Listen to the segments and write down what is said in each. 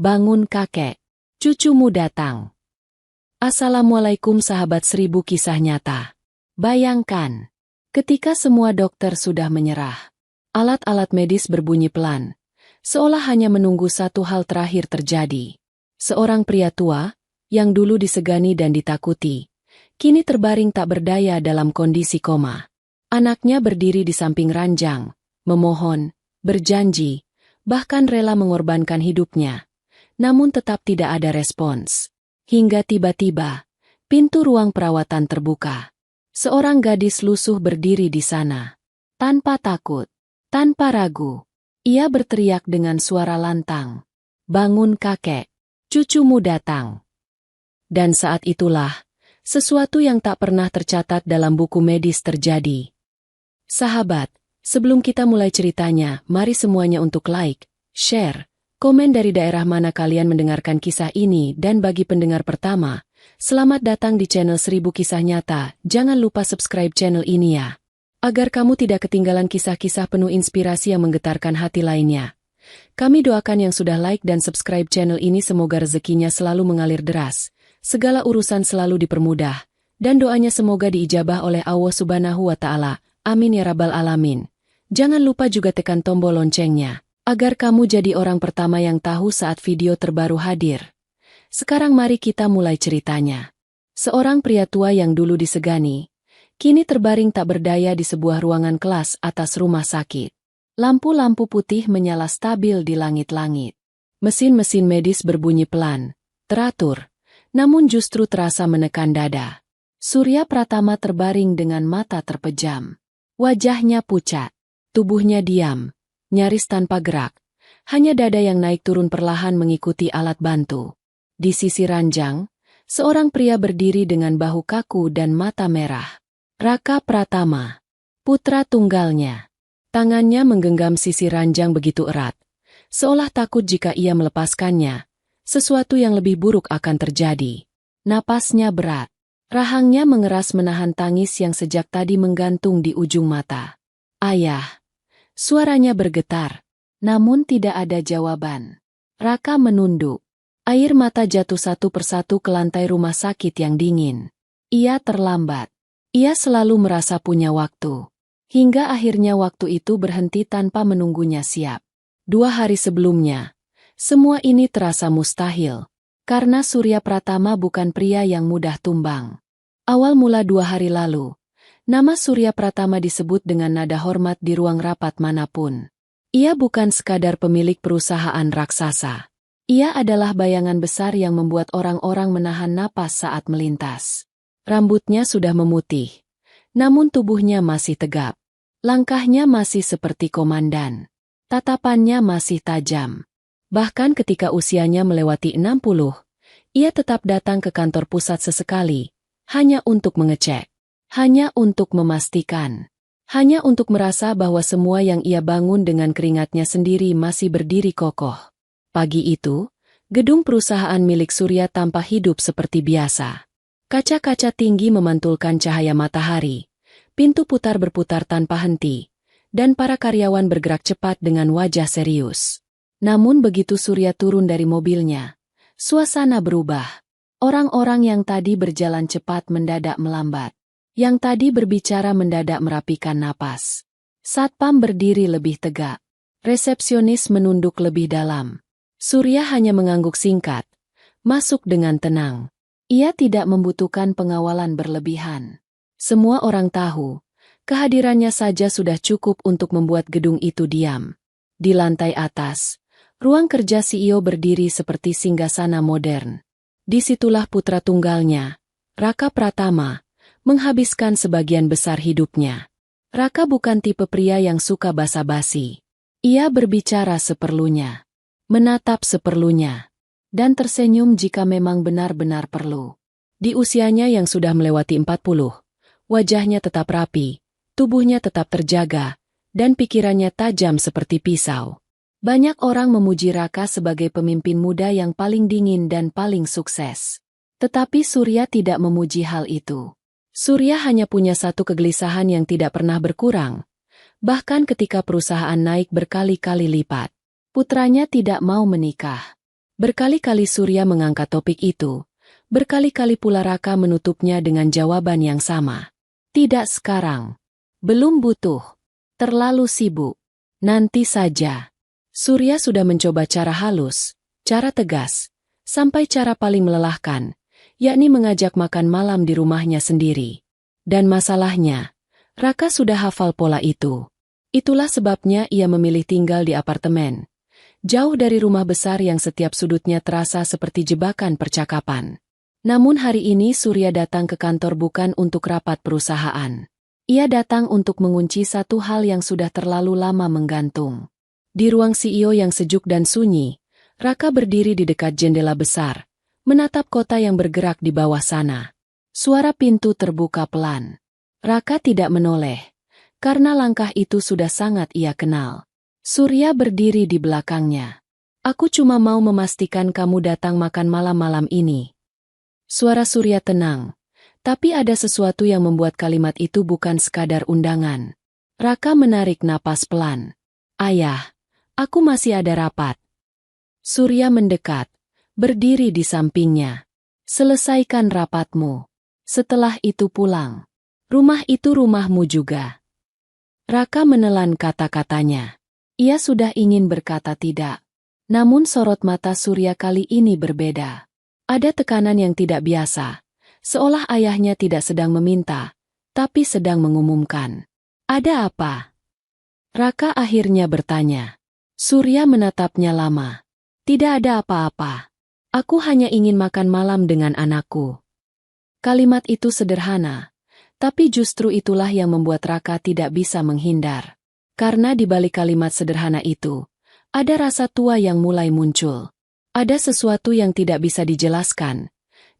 Bangun kakek, cucumu datang. Assalamualaikum sahabat 1000 kisah nyata. Bayangkan, ketika semua dokter sudah menyerah, alat-alat medis berbunyi pelan, seolah hanya menunggu satu hal terakhir terjadi. Seorang pria tua, yang dulu disegani dan ditakuti, kini terbaring tak berdaya dalam kondisi koma. Anaknya berdiri di samping ranjang, memohon, berjanji, bahkan rela mengorbankan hidupnya. Namun tetap tidak ada respons. Hingga tiba-tiba, pintu ruang perawatan terbuka. Seorang gadis lusuh berdiri di sana. Tanpa takut, tanpa ragu, ia berteriak dengan suara lantang. Bangun kakek, cucumu datang. Dan saat itulah, sesuatu yang tak pernah tercatat dalam buku medis terjadi. Sahabat, sebelum kita mulai ceritanya, mari semuanya untuk like, share, komen dari daerah mana kalian mendengarkan kisah ini, dan bagi pendengar pertama, selamat datang di channel 1000 Kisah Nyata. Jangan lupa subscribe channel ini ya, agar kamu tidak ketinggalan kisah-kisah penuh inspirasi yang menggetarkan hati lainnya. Kami doakan yang sudah like dan subscribe channel ini semoga rezekinya selalu mengalir deras, segala urusan selalu dipermudah, dan doanya semoga diijabah oleh Allah Subhanahu wa Ta'ala. Amin ya Rabbal Alamin. Jangan lupa juga tekan tombol loncengnya, agar kamu jadi orang pertama yang tahu saat video terbaru hadir. Sekarang mari kita mulai ceritanya. Seorang pria tua yang dulu disegani, kini terbaring tak berdaya di sebuah ruangan kelas atas rumah sakit. Lampu-lampu putih menyala stabil di langit-langit. Mesin-mesin medis berbunyi pelan, teratur, namun justru terasa menekan dada. Surya Pratama terbaring dengan mata terpejam. Wajahnya pucat, tubuhnya diam, nyaris tanpa gerak, hanya dada yang naik turun perlahan mengikuti alat bantu. Di sisi ranjang, seorang pria berdiri dengan bahu kaku dan mata merah. Raka Pratama, putra tunggalnya. Tangannya menggenggam sisi ranjang begitu erat, seolah takut jika ia melepaskannya, sesuatu yang lebih buruk akan terjadi. Napasnya berat, rahangnya mengeras menahan tangis yang sejak tadi menggantung di ujung mata. Ayah. Suaranya bergetar, namun tidak ada jawaban. Raka menunduk. Air mata jatuh satu persatu ke lantai rumah sakit yang dingin. Ia terlambat. Ia selalu merasa punya waktu. Hingga akhirnya waktu itu berhenti tanpa menunggunya siap. 2 hari sebelumnya, semua ini terasa mustahil. Karena Surya Pratama bukan pria yang mudah tumbang. Awal mula 2 hari lalu, nama Surya Pratama disebut dengan nada hormat di ruang rapat manapun. Ia bukan sekadar pemilik perusahaan raksasa. Ia adalah bayangan besar yang membuat orang-orang menahan napas saat melintas. Rambutnya sudah memutih, namun tubuhnya masih tegap. Langkahnya masih seperti komandan. Tatapannya masih tajam. Bahkan ketika usianya melewati 60, ia tetap datang ke kantor pusat sesekali, hanya untuk mengecek. Hanya untuk memastikan. Hanya untuk merasa bahwa semua yang ia bangun dengan keringatnya sendiri masih berdiri kokoh. Pagi itu, gedung perusahaan milik Surya tampak hidup seperti biasa. Kaca-kaca tinggi memantulkan cahaya matahari. Pintu putar berputar tanpa henti. Dan para karyawan bergerak cepat dengan wajah serius. Namun begitu Surya turun dari mobilnya, suasana berubah. Orang-orang yang tadi berjalan cepat mendadak melambat. Yang tadi berbicara mendadak merapikan napas. Satpam berdiri lebih tegak. Resepsionis menunduk lebih dalam. Surya hanya mengangguk singkat. Masuk dengan tenang. Ia tidak membutuhkan pengawalan berlebihan. Semua orang tahu, kehadirannya saja sudah cukup untuk membuat gedung itu diam. Di lantai atas, ruang kerja CEO berdiri seperti singgasana modern. Disitulah putra tunggalnya, Raka Pratama, menghabiskan sebagian besar hidupnya. Raka bukan tipe pria yang suka basa-basi. Ia berbicara seperlunya, menatap seperlunya, dan tersenyum jika memang benar-benar perlu. Di usianya yang sudah melewati 40, wajahnya tetap rapi, tubuhnya tetap terjaga, dan pikirannya tajam seperti pisau. Banyak orang memuji Raka sebagai pemimpin muda yang paling dingin dan paling sukses. Tetapi Surya tidak memuji hal itu. Surya hanya punya satu kegelisahan yang tidak pernah berkurang. Bahkan ketika perusahaan naik berkali-kali lipat, putranya tidak mau menikah. Berkali-kali Surya mengangkat topik itu. Berkali-kali pula Raka menutupnya dengan jawaban yang sama. Tidak sekarang. Belum butuh. Terlalu sibuk. Nanti saja. Surya sudah mencoba cara halus, cara tegas, sampai cara paling melelahkan, yakni mengajak makan malam di rumahnya sendiri. Dan masalahnya, Raka sudah hafal pola itu. Itulah sebabnya ia memilih tinggal di apartemen. Jauh dari rumah besar yang setiap sudutnya terasa seperti jebakan percakapan. Namun hari ini Surya datang ke kantor bukan untuk rapat perusahaan. Ia datang untuk mengunci satu hal yang sudah terlalu lama menggantung. Di ruang CEO yang sejuk dan sunyi, Raka berdiri di dekat jendela besar, menatap kota yang bergerak di bawah sana. Suara pintu terbuka pelan. Raka tidak menoleh, karena langkah itu sudah sangat ia kenal. Surya berdiri di belakangnya. Aku cuma mau memastikan kamu datang makan malam-malam ini. Suara Surya tenang, tapi ada sesuatu yang membuat kalimat itu bukan sekadar undangan. Raka menarik napas pelan. Ayah, aku masih ada rapat. Surya mendekat, berdiri di sampingnya. Selesaikan rapatmu. Setelah itu pulang. Rumah itu rumahmu juga. Raka menelan kata-katanya. Ia sudah ingin berkata tidak. Namun sorot mata Surya kali ini berbeda. Ada tekanan yang tidak biasa, seolah ayahnya tidak sedang meminta, tapi sedang mengumumkan. Ada apa? Raka akhirnya bertanya. Surya menatapnya lama. Tidak ada apa-apa. Aku hanya ingin makan malam dengan anakku. Kalimat itu sederhana, tapi justru itulah yang membuat Raka tidak bisa menghindar. Karena di balik kalimat sederhana itu, ada rasa tua yang mulai muncul. Ada sesuatu yang tidak bisa dijelaskan,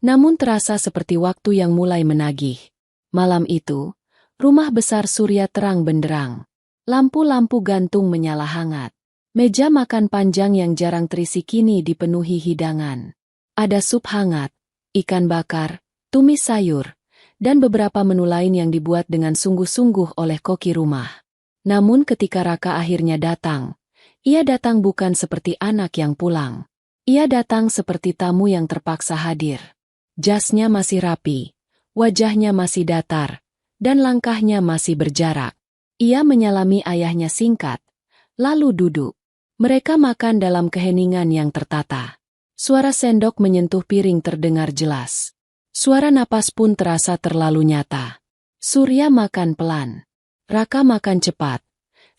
namun terasa seperti waktu yang mulai menagih. Malam itu, rumah besar Surya terang benderang. Lampu-lampu gantung menyala hangat. Meja makan panjang yang jarang terisi kini dipenuhi hidangan. Ada sup hangat, ikan bakar, tumis sayur, dan beberapa menu lain yang dibuat dengan sungguh-sungguh oleh koki rumah. Namun ketika Raka akhirnya datang, ia datang bukan seperti anak yang pulang. Ia datang seperti tamu yang terpaksa hadir. Jasnya masih rapi, wajahnya masih datar, dan langkahnya masih berjarak. Ia menyalami ayahnya singkat, lalu duduk. Mereka makan dalam keheningan yang tertata. Suara sendok menyentuh piring terdengar jelas. Suara napas pun terasa terlalu nyata. Surya makan pelan. Raka makan cepat,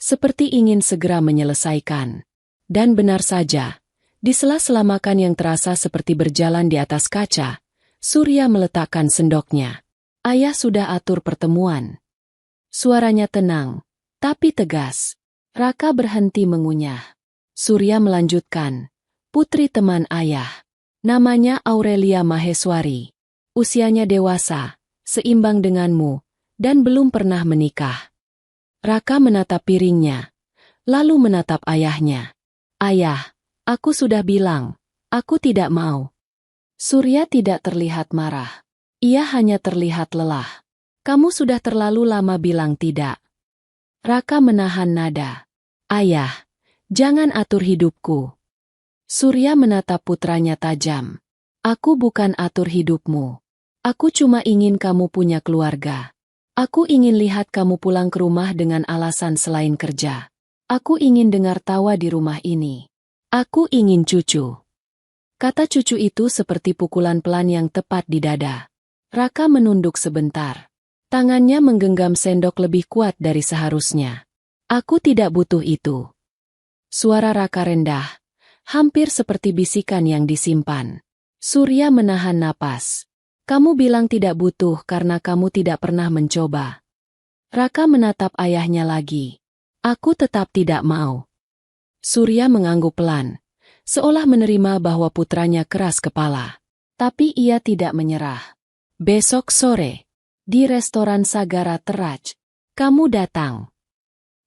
seperti ingin segera menyelesaikan. Dan benar saja, di sela-sela makan yang terasa seperti berjalan di atas kaca, Surya meletakkan sendoknya. Ayah sudah atur pertemuan. Suaranya tenang, tapi tegas. Raka berhenti mengunyah. Surya melanjutkan. Putri teman ayah. Namanya Aurelia Maheswari. Usianya dewasa, seimbang denganmu, dan belum pernah menikah. Raka menatap piringnya, lalu menatap ayahnya. Ayah, aku sudah bilang, aku tidak mau. Surya tidak terlihat marah. Ia hanya terlihat lelah. Kamu sudah terlalu lama bilang tidak. Raka menahan nada. Ayah, jangan atur hidupku. Surya menatap putranya tajam. Aku bukan atur hidupmu. Aku cuma ingin kamu punya keluarga. Aku ingin lihat kamu pulang ke rumah dengan alasan selain kerja. Aku ingin dengar tawa di rumah ini. Aku ingin cucu. Kata cucu itu seperti pukulan pelan yang tepat di dada. Raka menunduk sebentar. Tangannya menggenggam sendok lebih kuat dari seharusnya. Aku tidak butuh itu. Suara Raka rendah, hampir seperti bisikan yang disimpan. Surya menahan napas. Kamu bilang tidak butuh karena kamu tidak pernah mencoba. Raka menatap ayahnya lagi. Aku tetap tidak mau. Surya mengangguk pelan, seolah menerima bahwa putranya keras kepala. Tapi ia tidak menyerah. Besok sore, di restoran Sagara Teraj, kamu datang.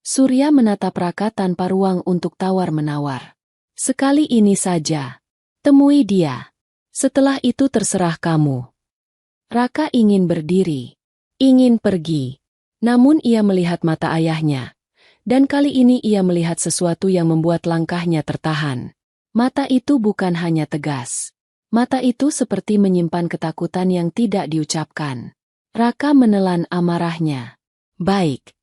Surya menatap Raka tanpa ruang untuk tawar-menawar. Sekali ini saja. Temui dia. Setelah itu terserah kamu. Raka ingin berdiri, ingin pergi. Namun ia melihat mata ayahnya. Dan kali ini ia melihat sesuatu yang membuat langkahnya tertahan. Mata itu bukan hanya tegas. Mata itu seperti menyimpan ketakutan yang tidak diucapkan. Raka menelan amarahnya. Baik.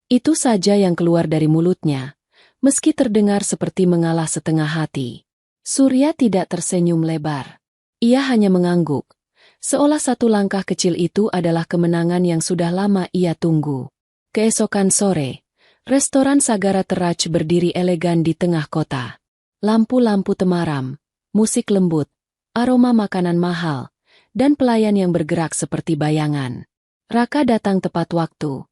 Itu saja yang keluar dari mulutnya, meski terdengar seperti mengalah setengah hati. Surya tidak tersenyum lebar. Ia hanya mengangguk, seolah satu langkah kecil itu adalah kemenangan yang sudah lama ia tunggu. Keesokan sore, restoran Sagara Teraj berdiri elegan di tengah kota. Lampu-lampu temaram, musik lembut, aroma makanan mahal, dan pelayan yang bergerak seperti bayangan. Raka datang tepat waktu,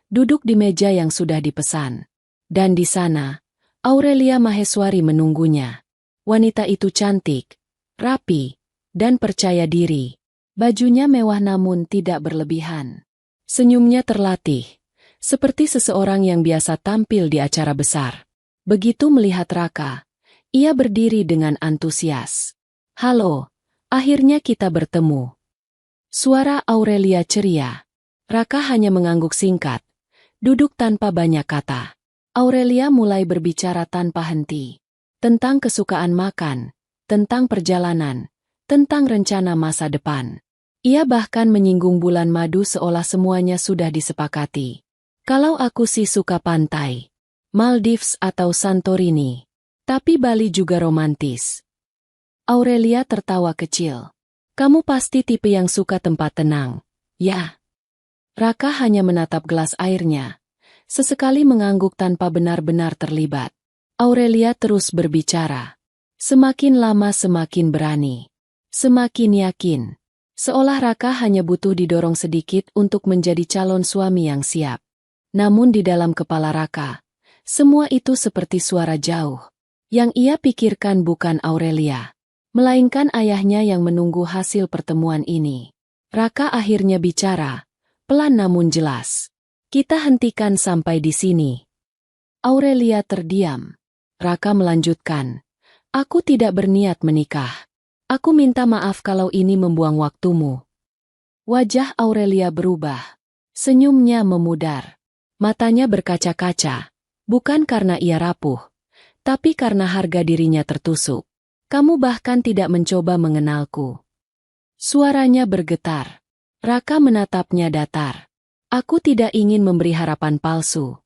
duduk di meja yang sudah dipesan. Dan di sana, Aurelia Maheswari menunggunya. Wanita itu cantik, rapi, dan percaya diri. Bajunya mewah namun tidak berlebihan. Senyumnya terlatih, seperti seseorang yang biasa tampil di acara besar. Begitu melihat Raka, ia berdiri dengan antusias. "Halo, akhirnya kita bertemu." Suara Aurelia ceria. Raka hanya mengangguk singkat, duduk tanpa banyak kata. Aurelia mulai berbicara tanpa henti. Tentang kesukaan makan, tentang perjalanan, tentang rencana masa depan. Ia bahkan menyinggung bulan madu seolah semuanya sudah disepakati. "Kalau aku sih suka pantai, Maldives atau Santorini. Tapi Bali juga romantis." Aurelia tertawa kecil. "Kamu pasti tipe yang suka tempat tenang, ya?" Raka hanya menatap gelas airnya, sesekali mengangguk tanpa benar-benar terlibat. Aurelia terus berbicara. Semakin lama semakin berani. Semakin yakin. Seolah Raka hanya butuh didorong sedikit untuk menjadi calon suami yang siap. Namun di dalam kepala Raka, semua itu seperti suara jauh. Yang ia pikirkan bukan Aurelia, melainkan ayahnya yang menunggu hasil pertemuan ini. Raka akhirnya bicara, pelan namun jelas. "Kita hentikan sampai di sini." Aurelia terdiam. Raka melanjutkan, "Aku tidak berniat menikah. Aku minta maaf kalau ini membuang waktumu." Wajah Aurelia berubah. Senyumnya memudar. Matanya berkaca-kaca. Bukan karena ia rapuh, tapi karena harga dirinya tertusuk. "Kamu bahkan tidak mencoba mengenalku." Suaranya bergetar. Raka menatapnya datar. "Aku tidak ingin memberi harapan palsu."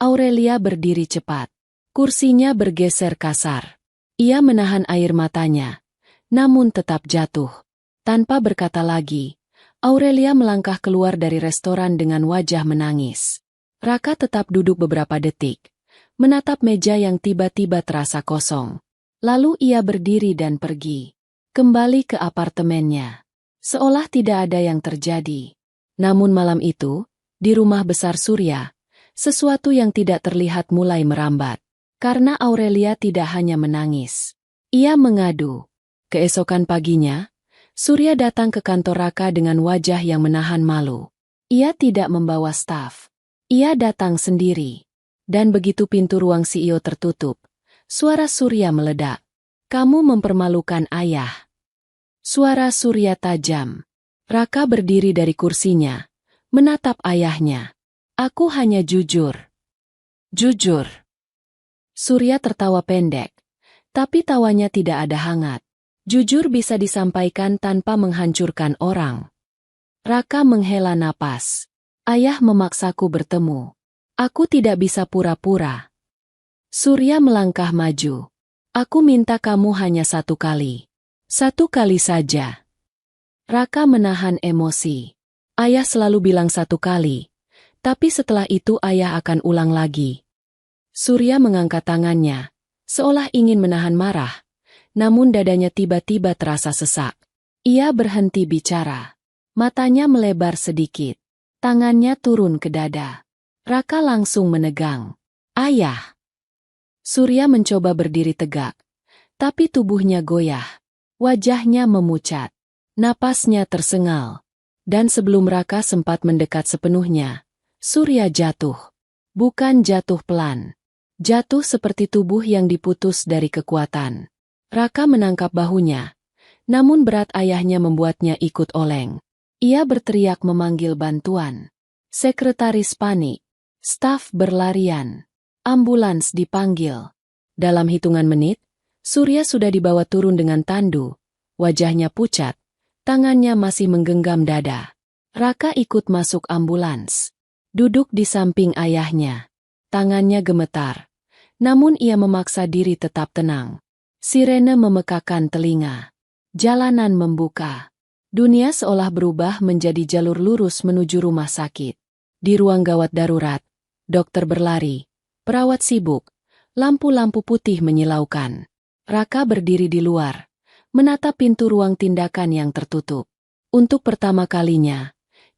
Aurelia berdiri cepat. Kursinya bergeser kasar. Ia menahan air matanya, namun tetap jatuh. Tanpa berkata lagi, Aurelia melangkah keluar dari restoran dengan wajah menangis. Raka tetap duduk beberapa detik, menatap meja yang tiba-tiba terasa kosong. Lalu ia berdiri dan pergi. Kembali ke apartemennya. Seolah tidak ada yang terjadi. Namun malam itu, di rumah besar Surya, sesuatu yang tidak terlihat mulai merambat. Karena Aurelia tidak hanya menangis. Ia mengadu. Keesokan paginya, Surya datang ke kantor Raka dengan wajah yang menahan malu. Ia tidak membawa staf. Ia datang sendiri. Dan begitu pintu ruang CEO tertutup, suara Surya meledak. "Kamu mempermalukan ayah." Suara Surya tajam. Raka berdiri dari kursinya, menatap ayahnya. "Aku hanya jujur." "Jujur." Surya tertawa pendek, tapi tawanya tidak ada hangat. "Jujur bisa disampaikan tanpa menghancurkan orang." Raka menghela napas. "Ayah memaksaku bertemu. Aku tidak bisa pura-pura." Surya melangkah maju. "Aku minta kamu hanya satu kali. Satu kali saja." Raka menahan emosi. Ayah selalu bilang satu kali, tapi setelah itu ayah akan ulang lagi. Surya mengangkat tangannya, seolah ingin menahan marah, namun dadanya tiba-tiba terasa sesak. Ia berhenti bicara. Matanya melebar sedikit. Tangannya turun ke dada. Raka langsung menegang. "Ayah." Surya mencoba berdiri tegak, tapi tubuhnya goyah. Wajahnya memucat. Napasnya tersengal. Dan sebelum Raka sempat mendekat sepenuhnya, Surya jatuh. Bukan jatuh pelan. Jatuh seperti tubuh yang diputus dari kekuatan. Raka menangkap bahunya, namun berat ayahnya membuatnya ikut oleng. Ia berteriak memanggil bantuan. Sekretaris panik. Staf berlarian. Ambulans dipanggil. Dalam hitungan menit, Surya sudah dibawa turun dengan tandu, wajahnya pucat, tangannya masih menggenggam dada. Raka ikut masuk ambulans. Duduk di samping ayahnya. Tangannya gemetar. Namun ia memaksa diri tetap tenang. Sirene memekakan telinga. Jalanan membuka. Dunia seolah berubah menjadi jalur lurus menuju rumah sakit. Di ruang gawat darurat, dokter berlari, perawat sibuk, lampu-lampu putih menyilaukan. Raka berdiri di luar, menatap pintu ruang tindakan yang tertutup. Untuk pertama kalinya,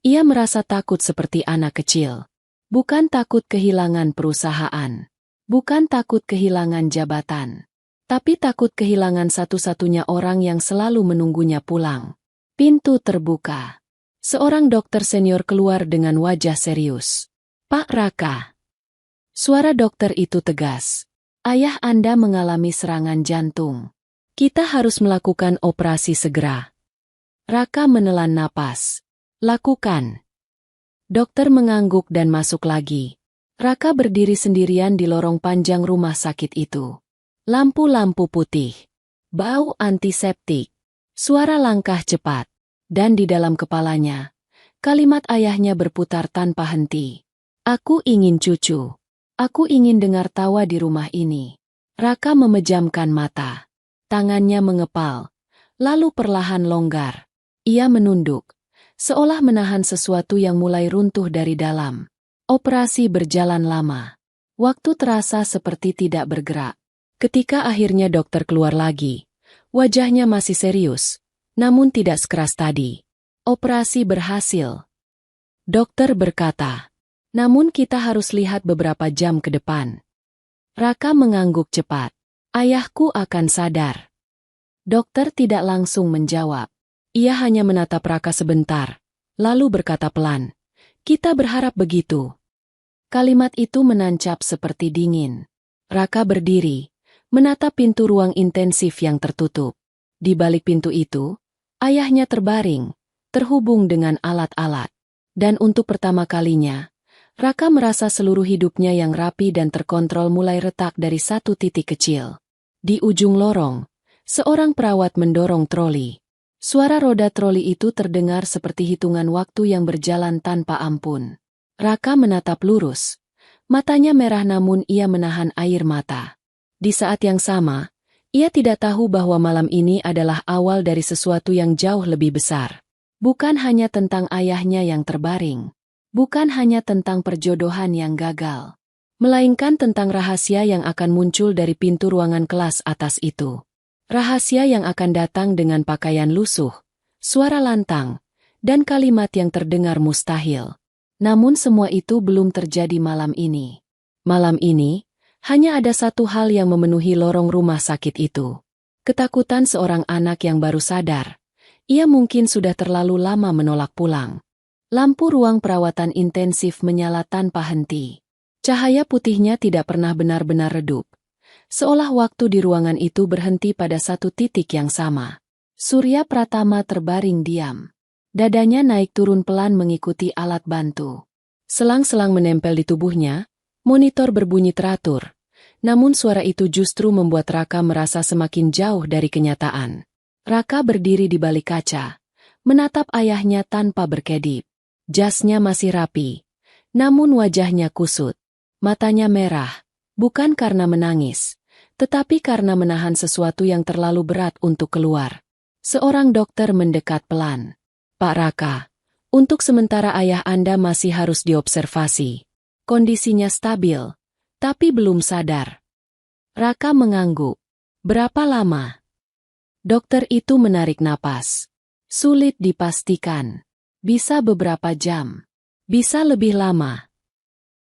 ia merasa takut seperti anak kecil. Bukan takut kehilangan perusahaan. Bukan takut kehilangan jabatan. Tapi takut kehilangan satu-satunya orang yang selalu menunggunya pulang. Pintu terbuka. Seorang dokter senior keluar dengan wajah serius. "Pak Raka." Suara dokter itu tegas. "Ayah Anda mengalami serangan jantung. Kita harus melakukan operasi segera." Raka menelan napas. "Lakukan." Dokter mengangguk dan masuk lagi. Raka berdiri sendirian di lorong panjang rumah sakit itu. Lampu-lampu putih. Bau antiseptik. Suara langkah cepat. Dan di dalam kepalanya, kalimat ayahnya berputar tanpa henti. "Aku ingin cucu. Aku ingin dengar tawa di rumah ini." Raka memejamkan mata. Tangannya mengepal. Lalu perlahan longgar. Ia menunduk. Seolah menahan sesuatu yang mulai runtuh dari dalam. Operasi berjalan lama. Waktu terasa seperti tidak bergerak. Ketika akhirnya dokter keluar lagi, wajahnya masih serius, namun tidak sekeras tadi. "Operasi berhasil," dokter berkata. "Namun kita harus lihat beberapa jam ke depan." Raka mengangguk cepat. "Ayahku akan sadar." Dokter tidak langsung menjawab. Ia hanya menatap Raka sebentar, lalu berkata pelan, "Kita berharap begitu." Kalimat itu menancap seperti dingin. Raka berdiri, menatap pintu ruang intensif yang tertutup. Di balik pintu itu, ayahnya terbaring, terhubung dengan alat-alat. Dan untuk pertama kalinya, Raka merasa seluruh hidupnya yang rapi dan terkontrol mulai retak dari satu titik kecil. Di ujung lorong, seorang perawat mendorong troli. Suara roda troli itu terdengar seperti hitungan waktu yang berjalan tanpa ampun. Raka menatap lurus. Matanya merah namun ia menahan air mata. Di saat yang sama, ia tidak tahu bahwa malam ini adalah awal dari sesuatu yang jauh lebih besar. Bukan hanya tentang ayahnya yang terbaring. Bukan hanya tentang perjodohan yang gagal. Melainkan tentang rahasia yang akan muncul dari pintu ruangan kelas atas itu. Rahasia yang akan datang dengan pakaian lusuh, suara lantang, dan kalimat yang terdengar mustahil. Namun semua itu belum terjadi malam ini. Malam ini, hanya ada satu hal yang memenuhi lorong rumah sakit itu. Ketakutan seorang anak yang baru sadar. Ia mungkin sudah terlalu lama menolak pulang. Lampu ruang perawatan intensif menyala tanpa henti. Cahaya putihnya tidak pernah benar-benar redup. Seolah waktu di ruangan itu berhenti pada satu titik yang sama. Surya Pratama terbaring diam. Dadanya naik turun pelan mengikuti alat bantu. Selang-selang menempel di tubuhnya, monitor berbunyi teratur. Namun suara itu justru membuat Raka merasa semakin jauh dari kenyataan. Raka berdiri di balik kaca, menatap ayahnya tanpa berkedip. Jasnya masih rapi, namun wajahnya kusut. Matanya merah, bukan karena menangis, tetapi karena menahan sesuatu yang terlalu berat untuk keluar. Seorang dokter mendekat pelan. "Pak Raka, untuk sementara ayah Anda masih harus diobservasi. Kondisinya stabil, tapi belum sadar." Raka mengangguk. "Berapa lama?" Dokter itu menarik napas. "Sulit dipastikan. Bisa beberapa jam. Bisa lebih lama."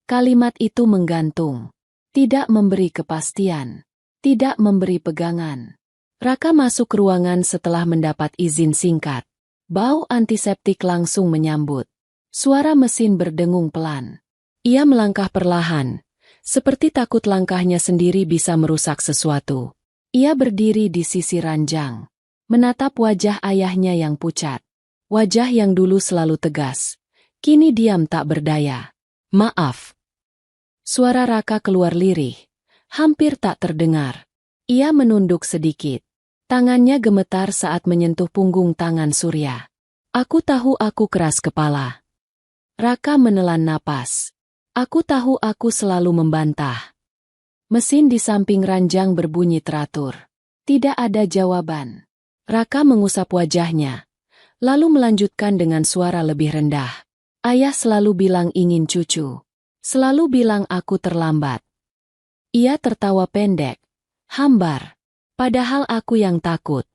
Kalimat itu menggantung. Tidak memberi kepastian. Tidak memberi pegangan. Raka masuk ke ruangan setelah mendapat izin singkat. Bau antiseptik langsung menyambut. Suara mesin berdengung pelan. Ia melangkah perlahan, seperti takut langkahnya sendiri bisa merusak sesuatu. Ia berdiri di sisi ranjang, menatap wajah ayahnya yang pucat. Wajah yang dulu selalu tegas, kini diam tak berdaya. "Maaf." Suara Raka keluar lirih. Hampir tak terdengar. Ia menunduk sedikit. Tangannya gemetar saat menyentuh punggung tangan Surya. Aku tahu aku keras kepala. Raka menelan napas. Aku tahu aku selalu membantah. Mesin di samping ranjang berbunyi teratur. Tidak ada jawaban. Raka mengusap wajahnya, lalu melanjutkan dengan suara lebih rendah. Ayah selalu bilang ingin cucu. Selalu bilang aku terlambat. Ia tertawa pendek, hambar. Padahal aku yang takut.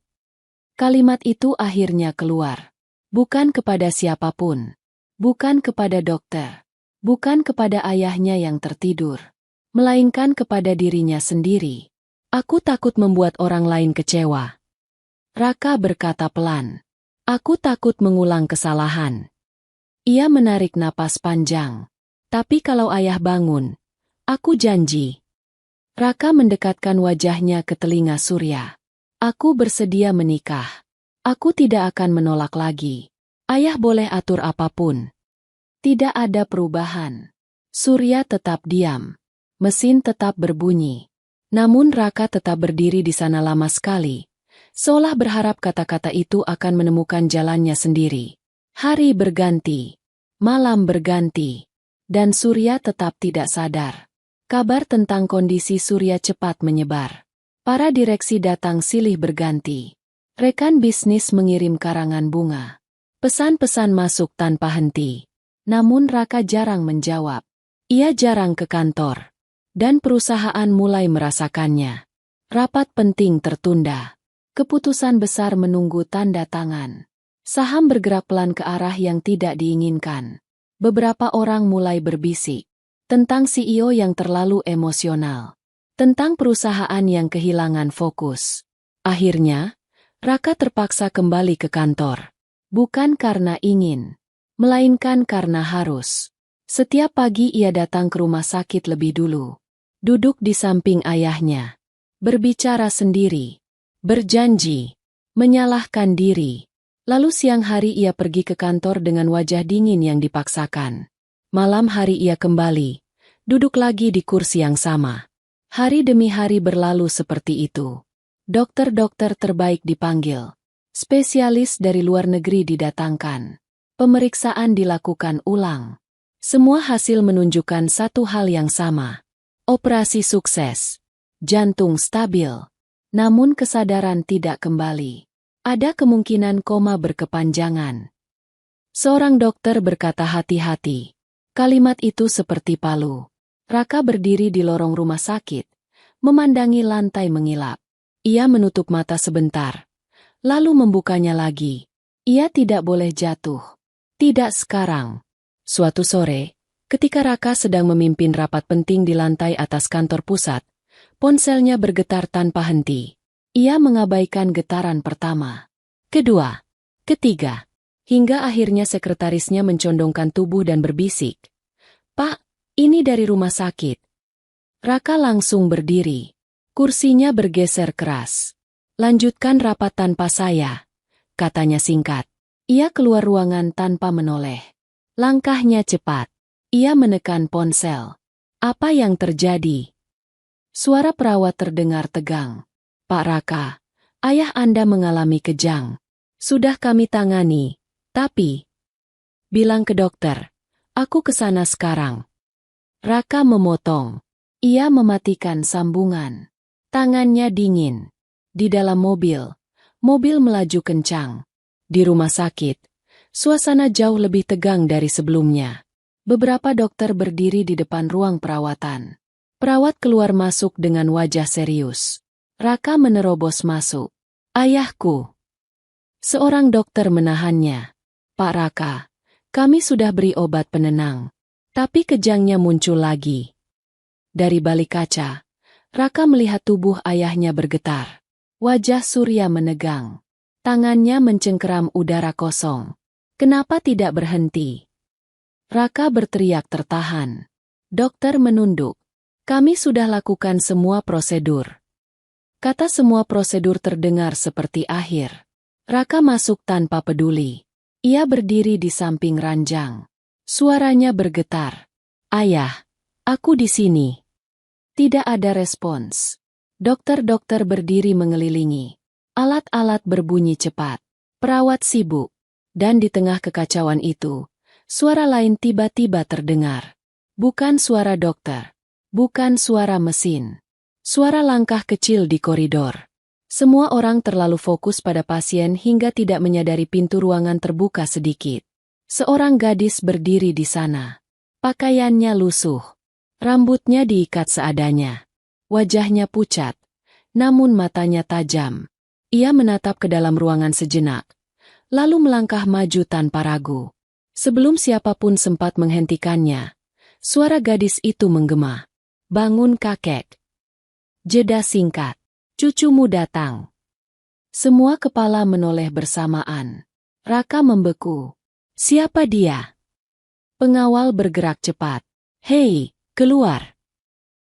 Kalimat itu akhirnya keluar. Bukan kepada siapapun. Bukan kepada dokter. Bukan kepada ayahnya yang tertidur. Melainkan kepada dirinya sendiri. Aku takut membuat orang lain kecewa. Raka berkata pelan. Aku takut mengulang kesalahan. Ia menarik napas panjang. Tapi kalau ayah bangun, aku janji. Raka mendekatkan wajahnya ke telinga Surya. Aku bersedia menikah. Aku tidak akan menolak lagi. Ayah boleh atur apapun. Tidak ada perubahan. Surya tetap diam. Mesin tetap berbunyi. Namun Raka tetap berdiri di sana lama sekali. Seolah berharap kata-kata itu akan menemukan jalannya sendiri. Hari berganti. Malam berganti. Dan Surya tetap tidak sadar. Kabar tentang kondisi Surya cepat menyebar. Para direksi datang silih berganti. Rekan bisnis mengirim karangan bunga. Pesan-pesan masuk tanpa henti. Namun Raka jarang menjawab. Ia jarang ke kantor. Dan perusahaan mulai merasakannya. Rapat penting tertunda. Keputusan besar menunggu tanda tangan. Saham bergerak pelan ke arah yang tidak diinginkan. Beberapa orang mulai berbisik. Tentang CEO yang terlalu emosional. Tentang perusahaan yang kehilangan fokus. Akhirnya, Raka terpaksa kembali ke kantor. Bukan karena ingin. Melainkan karena harus. Setiap pagi ia datang ke rumah sakit lebih dulu. Duduk di samping ayahnya. Berbicara sendiri. Berjanji. Menyalahkan diri. Lalu siang hari ia pergi ke kantor dengan wajah dingin yang dipaksakan. Malam hari ia kembali. Duduk lagi di kursi yang sama. Hari demi hari berlalu seperti itu. Dokter-dokter terbaik dipanggil. Spesialis dari luar negeri didatangkan. Pemeriksaan dilakukan ulang. Semua hasil menunjukkan satu hal yang sama. Operasi sukses. Jantung stabil. Namun kesadaran tidak kembali. Ada kemungkinan koma berkepanjangan. Seorang dokter berkata hati-hati. Kalimat itu seperti palu. Raka berdiri di lorong rumah sakit. Memandangi lantai mengilap. Ia menutup mata sebentar. Lalu membukanya lagi. Ia tidak boleh jatuh. Tidak sekarang. Suatu sore, ketika Raka sedang memimpin rapat penting di lantai atas kantor pusat, ponselnya bergetar tanpa henti. Ia mengabaikan getaran pertama, kedua, ketiga, hingga akhirnya sekretarisnya mencondongkan tubuh dan berbisik. Pak, ini dari rumah sakit. Raka langsung berdiri. Kursinya bergeser keras. Lanjutkan rapat tanpa saya, katanya singkat. Ia keluar ruangan tanpa menoleh. Langkahnya cepat. Ia menekan ponsel. Apa yang terjadi? Suara perawat terdengar tegang. Pak Raka, ayah Anda mengalami kejang. Sudah kami tangani, tapi... Bilang ke dokter, aku ke sana sekarang. Raka memotong. Ia mematikan sambungan. Tangannya dingin. Di dalam mobil melaju kencang. Di rumah sakit, suasana jauh lebih tegang dari sebelumnya. Beberapa dokter berdiri di depan ruang perawatan. Perawat keluar masuk dengan wajah serius. Raka menerobos masuk. Ayahku. Seorang dokter menahannya. Pak Raka, kami sudah beri obat penenang. Tapi kejangnya muncul lagi. Dari balik kaca, Raka melihat tubuh ayahnya bergetar. Wajah Surya menegang. Tangannya mencengkeram udara kosong. Kenapa tidak berhenti? Raka berteriak tertahan. Dokter menunduk. Kami sudah lakukan semua prosedur. Kata semua prosedur terdengar seperti akhir. Raka masuk tanpa peduli. Ia berdiri di samping ranjang. Suaranya bergetar. Ayah, aku di sini. Tidak ada respons. Dokter-dokter berdiri mengelilingi. Alat-alat berbunyi cepat. Perawat sibuk. Dan di tengah kekacauan itu, suara lain tiba-tiba terdengar. Bukan suara dokter. Bukan suara mesin. Suara langkah kecil di koridor. Semua orang terlalu fokus pada pasien hingga tidak menyadari pintu ruangan terbuka sedikit. Seorang gadis berdiri di sana. Pakaiannya lusuh. Rambutnya diikat seadanya. Wajahnya pucat. Namun matanya tajam. Ia menatap ke dalam ruangan sejenak. Lalu melangkah maju tanpa ragu. Sebelum siapapun sempat menghentikannya, suara gadis itu menggema. Bangun kakek. Jeda singkat. Cucumu datang. Semua kepala menoleh bersamaan. Raka membeku. Siapa dia? Pengawal bergerak cepat. Hei, keluar.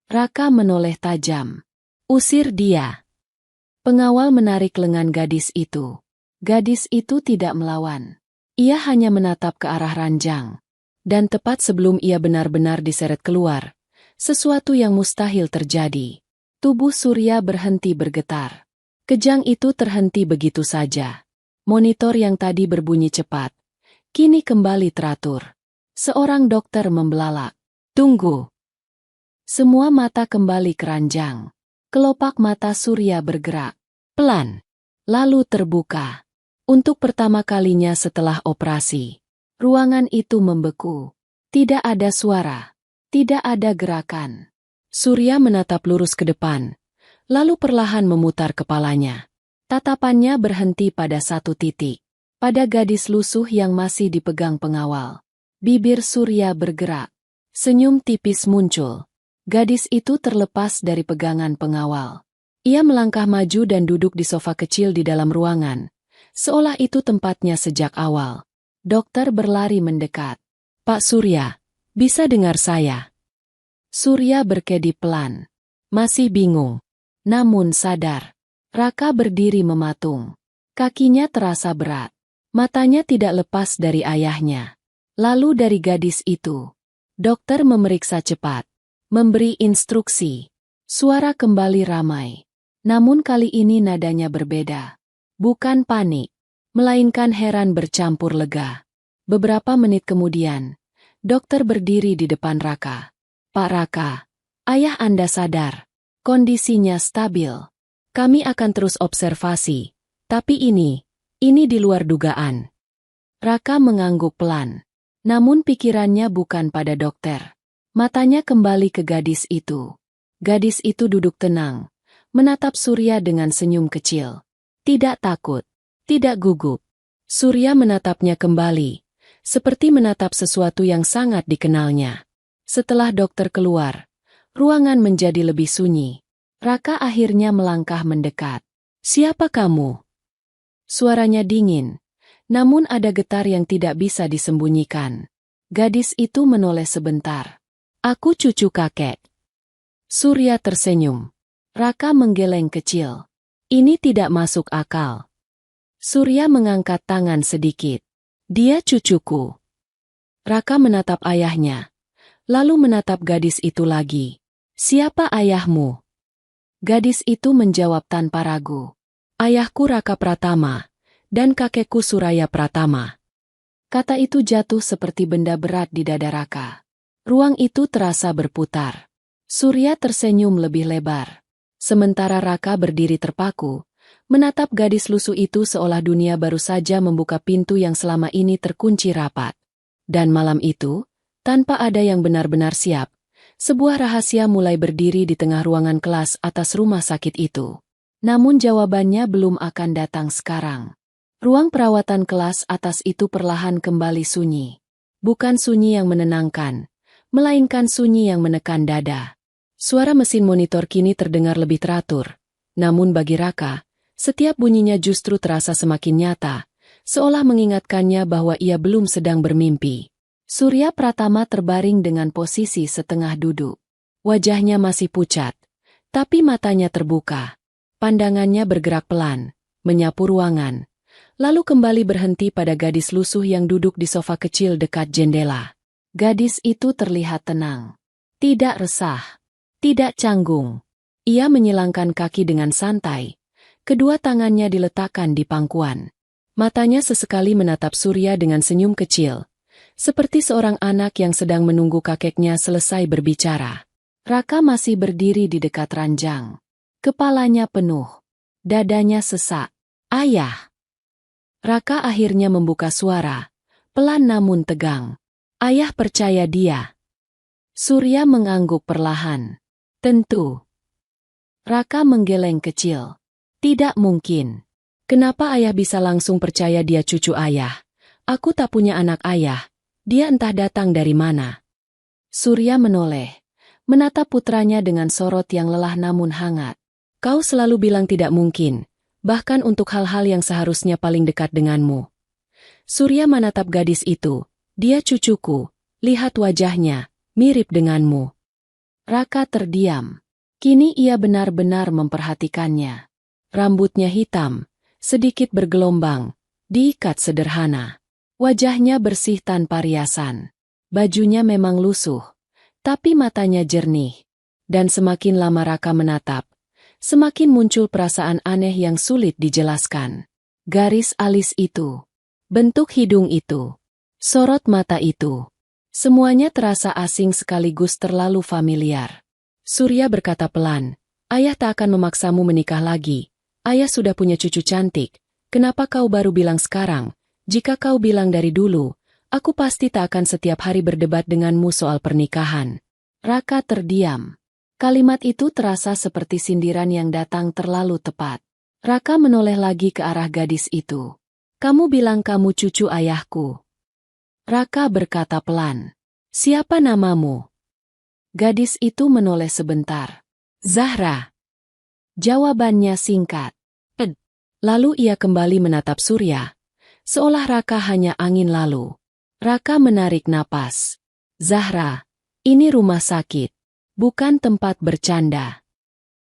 Raka menoleh tajam. Usir dia. Pengawal menarik lengan gadis itu. Gadis itu tidak melawan. Ia hanya menatap ke arah ranjang. Dan tepat sebelum ia benar-benar diseret keluar, sesuatu yang mustahil terjadi. Tubuh Surya berhenti bergetar. Kejang itu terhenti begitu saja. Monitor yang tadi berbunyi cepat, kini kembali teratur. Seorang dokter membelalak. Tunggu. Semua mata kembali keranjang. Kelopak mata Surya bergerak. Pelan. Lalu terbuka. Untuk pertama kalinya setelah operasi. Ruangan itu membeku. Tidak ada suara. Tidak ada gerakan. Surya menatap lurus ke depan. Lalu perlahan memutar kepalanya. Tatapannya berhenti pada satu titik. Pada gadis lusuh yang masih dipegang pengawal. Bibir Surya bergerak. Senyum tipis muncul. Gadis itu terlepas dari pegangan pengawal. Ia melangkah maju dan duduk di sofa kecil di dalam ruangan. Seolah itu tempatnya sejak awal. Dokter berlari mendekat. Pak Surya, bisa dengar saya? Surya berkedip pelan. Masih bingung. Namun sadar. Raka berdiri mematung. Kakinya terasa berat. Matanya tidak lepas dari ayahnya. Lalu dari gadis itu. Dokter memeriksa cepat. Memberi instruksi. Suara kembali ramai. Namun kali ini nadanya berbeda. Bukan panik. Melainkan heran bercampur lega. Beberapa menit kemudian, dokter berdiri di depan Raka. Pak Raka, ayah Anda sadar. Kondisinya stabil. Kami akan terus observasi. Tapi ini di luar dugaan. Raka mengangguk pelan. Namun pikirannya bukan pada dokter. Matanya kembali ke gadis itu. Gadis itu duduk tenang, menatap Surya dengan senyum kecil. Tidak takut, tidak gugup. Surya menatapnya kembali, seperti menatap sesuatu yang sangat dikenalnya. Setelah dokter keluar, ruangan menjadi lebih sunyi. Raka akhirnya melangkah mendekat. Siapa kamu? Suaranya dingin, namun ada getar yang tidak bisa disembunyikan. Gadis itu menoleh sebentar. Aku cucu kakek. Surya tersenyum. Raka menggeleng kecil. Ini tidak masuk akal. Surya mengangkat tangan sedikit. Dia cucuku. Raka menatap ayahnya. Lalu menatap gadis itu lagi. Siapa ayahmu? Gadis itu menjawab tanpa ragu. Ayahku Raka Pratama. Dan kakekku Suraya Pratama. Kata itu jatuh seperti benda berat di dada Raka. Ruang itu terasa berputar. Surya tersenyum lebih lebar. Sementara Raka berdiri terpaku, menatap gadis lusuh itu seolah dunia baru saja membuka pintu yang selama ini terkunci rapat. Dan malam itu, tanpa ada yang benar-benar siap, sebuah rahasia mulai berdiri di tengah ruangan kelas atas rumah sakit itu. Namun jawabannya belum akan datang sekarang. Ruang perawatan kelas atas itu perlahan kembali sunyi. Bukan sunyi yang menenangkan, melainkan sunyi yang menekan dada. Suara mesin monitor kini terdengar lebih teratur. Namun bagi Raka, setiap bunyinya justru terasa semakin nyata, seolah mengingatkannya bahwa ia belum sedang bermimpi. Surya Pratama terbaring dengan posisi setengah duduk. Wajahnya masih pucat, tapi matanya terbuka. Pandangannya bergerak pelan, menyapu ruangan, lalu kembali berhenti pada gadis lusuh yang duduk di sofa kecil dekat jendela. Gadis itu terlihat tenang. Tidak resah. Tidak canggung. Ia menyilangkan kaki dengan santai. Kedua tangannya diletakkan di pangkuan. Matanya sesekali menatap Surya dengan senyum kecil, seperti seorang anak yang sedang menunggu kakeknya selesai berbicara. Raka masih berdiri di dekat ranjang. Kepalanya penuh. Dadanya sesak. Ayah. Raka akhirnya membuka suara, pelan namun tegang. Ayah percaya dia. Surya mengangguk perlahan. Tentu. Raka menggeleng kecil. Tidak mungkin. Kenapa ayah bisa langsung percaya dia cucu ayah? Aku tak punya anak ayah. Dia entah datang dari mana. Surya menoleh, menatap putranya dengan sorot yang lelah namun hangat. Kau selalu bilang tidak mungkin, bahkan untuk hal-hal yang seharusnya paling dekat denganmu. Surya menatap gadis itu. Dia cucuku. Lihat wajahnya, mirip denganmu. Raka terdiam. Kini ia benar-benar memperhatikannya. Rambutnya hitam, sedikit bergelombang, diikat sederhana. Wajahnya bersih tanpa riasan. Bajunya memang lusuh, tapi matanya jernih. Dan semakin lama Raka menatap, semakin muncul perasaan aneh yang sulit dijelaskan. Garis alis itu, bentuk hidung itu, sorot mata itu. Semuanya terasa asing sekaligus terlalu familiar. Surya berkata pelan, ayah tak akan memaksamu menikah lagi. Ayah sudah punya cucu cantik. Kenapa kau baru bilang sekarang? Jika kau bilang dari dulu, aku pasti tak akan setiap hari berdebat denganmu soal pernikahan. Raka terdiam. Kalimat itu terasa seperti sindiran yang datang terlalu tepat. Raka menoleh lagi ke arah gadis itu. Kamu bilang kamu cucu ayahku. Raka berkata pelan. Siapa namamu? Gadis itu menoleh sebentar. Zahra. Jawabannya singkat. Lalu ia kembali menatap Surya. Seolah Raka hanya angin lalu. Raka menarik napas. Zahra, ini rumah sakit. Bukan tempat bercanda.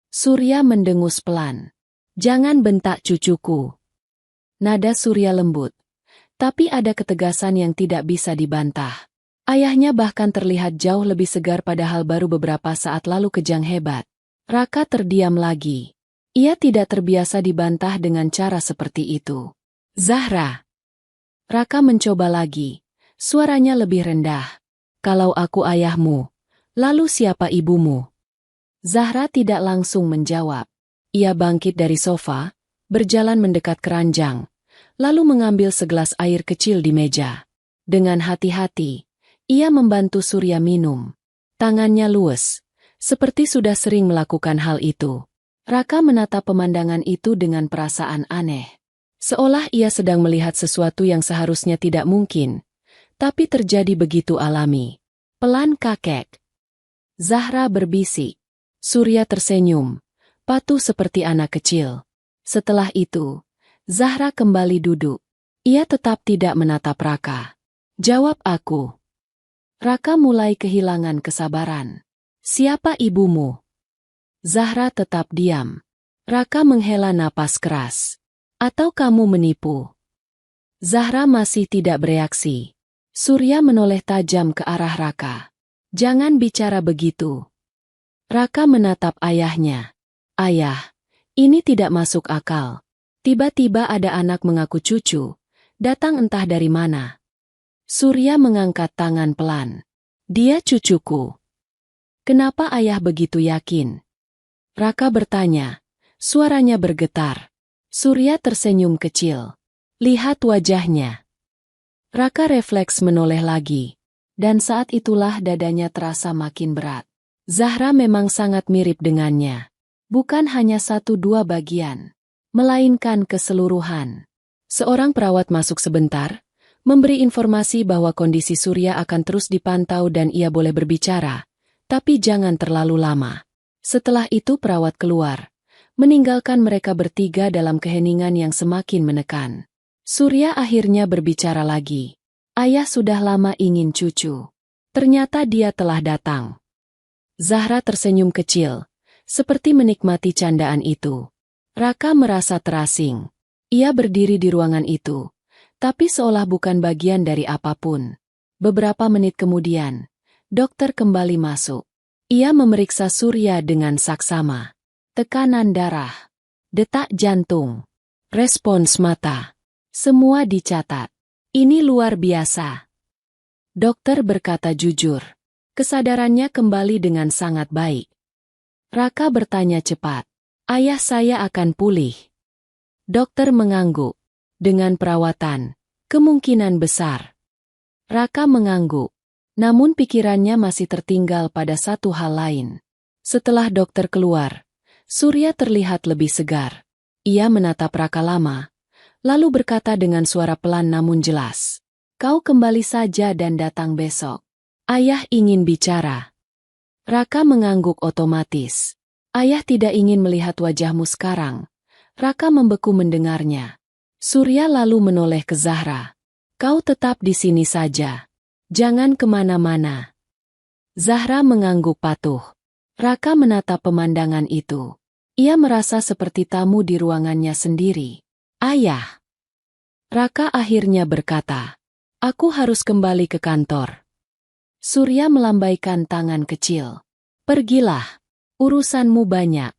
Surya mendengus pelan. Jangan bentak cucuku. Nada Surya lembut. Tapi ada ketegasan yang tidak bisa dibantah. Ayahnya bahkan terlihat jauh lebih segar padahal baru beberapa saat lalu kejang hebat. Raka terdiam lagi. Ia tidak terbiasa dibantah dengan cara seperti itu. Zahra. Raka mencoba lagi. Suaranya lebih rendah. Kalau aku ayahmu, lalu siapa ibumu? Zahra tidak langsung menjawab. Ia bangkit dari sofa, berjalan mendekat keranjang, lalu mengambil segelas air kecil di meja. Dengan hati-hati, ia membantu Surya minum. Tangannya luwes, seperti sudah sering melakukan hal itu. Raka menatap pemandangan itu dengan perasaan aneh. Seolah ia sedang melihat sesuatu yang seharusnya tidak mungkin, tapi terjadi begitu alami. Pelan kakek. Zahra berbisik. Surya tersenyum, patuh seperti anak kecil. Setelah itu, Zahra kembali duduk. Ia tetap tidak menatap Raka. Jawab aku. Raka mulai kehilangan kesabaran. Siapa ibumu? Zahra tetap diam. Raka menghela napas keras. Atau kamu menipu? Zahra masih tidak bereaksi. Surya menoleh tajam ke arah Raka. Jangan bicara begitu. Raka menatap ayahnya. Ayah, ini tidak masuk akal. Tiba-tiba ada anak mengaku cucu. Datang entah dari mana. Surya mengangkat tangan pelan. Dia cucuku. Kenapa ayah begitu yakin? Raka bertanya. Suaranya bergetar. Surya tersenyum kecil. Lihat wajahnya. Raka refleks menoleh lagi. Dan saat itulah dadanya terasa makin berat. Zahra memang sangat mirip dengannya. Bukan hanya satu dua bagian, melainkan keseluruhan. Seorang perawat masuk sebentar, memberi informasi bahwa kondisi Surya akan terus dipantau dan ia boleh berbicara, tapi jangan terlalu lama. Setelah itu perawat keluar, meninggalkan mereka bertiga dalam keheningan yang semakin menekan. Surya akhirnya berbicara lagi. Ayah sudah lama ingin cucu. Ternyata dia telah datang. Zahra tersenyum kecil, seperti menikmati candaan itu. Raka merasa terasing. Ia berdiri di ruangan itu, tapi seolah bukan bagian dari apapun. Beberapa menit kemudian, dokter kembali masuk. Ia memeriksa Surya dengan saksama. tekanan darah, detak jantung, respons mata. Semua dicatat. Ini luar biasa. Dokter berkata jujur. Kesadarannya kembali dengan sangat baik. Raka bertanya cepat. Ayah saya akan pulih. Dokter mengangguk. Dengan perawatan, kemungkinan besar. Raka mengangguk. Namun pikirannya masih tertinggal pada satu hal lain. Setelah dokter keluar, Surya terlihat lebih segar. Ia menatap Raka lama, lalu berkata dengan suara pelan namun jelas. Kau kembali saja dan datang besok. Ayah ingin bicara. Raka mengangguk otomatis. Ayah tidak ingin melihat wajahmu sekarang. Raka membeku mendengarnya. Surya lalu menoleh ke Zahra. Kau tetap di sini saja. Jangan kemana-mana. Zahra mengangguk patuh. Raka menatap pemandangan itu. Ia merasa seperti tamu di ruangannya sendiri. Ayah. Raka akhirnya berkata. Aku harus kembali ke kantor. Surya melambaikan tangan kecil. Pergilah. Urusanmu banyak.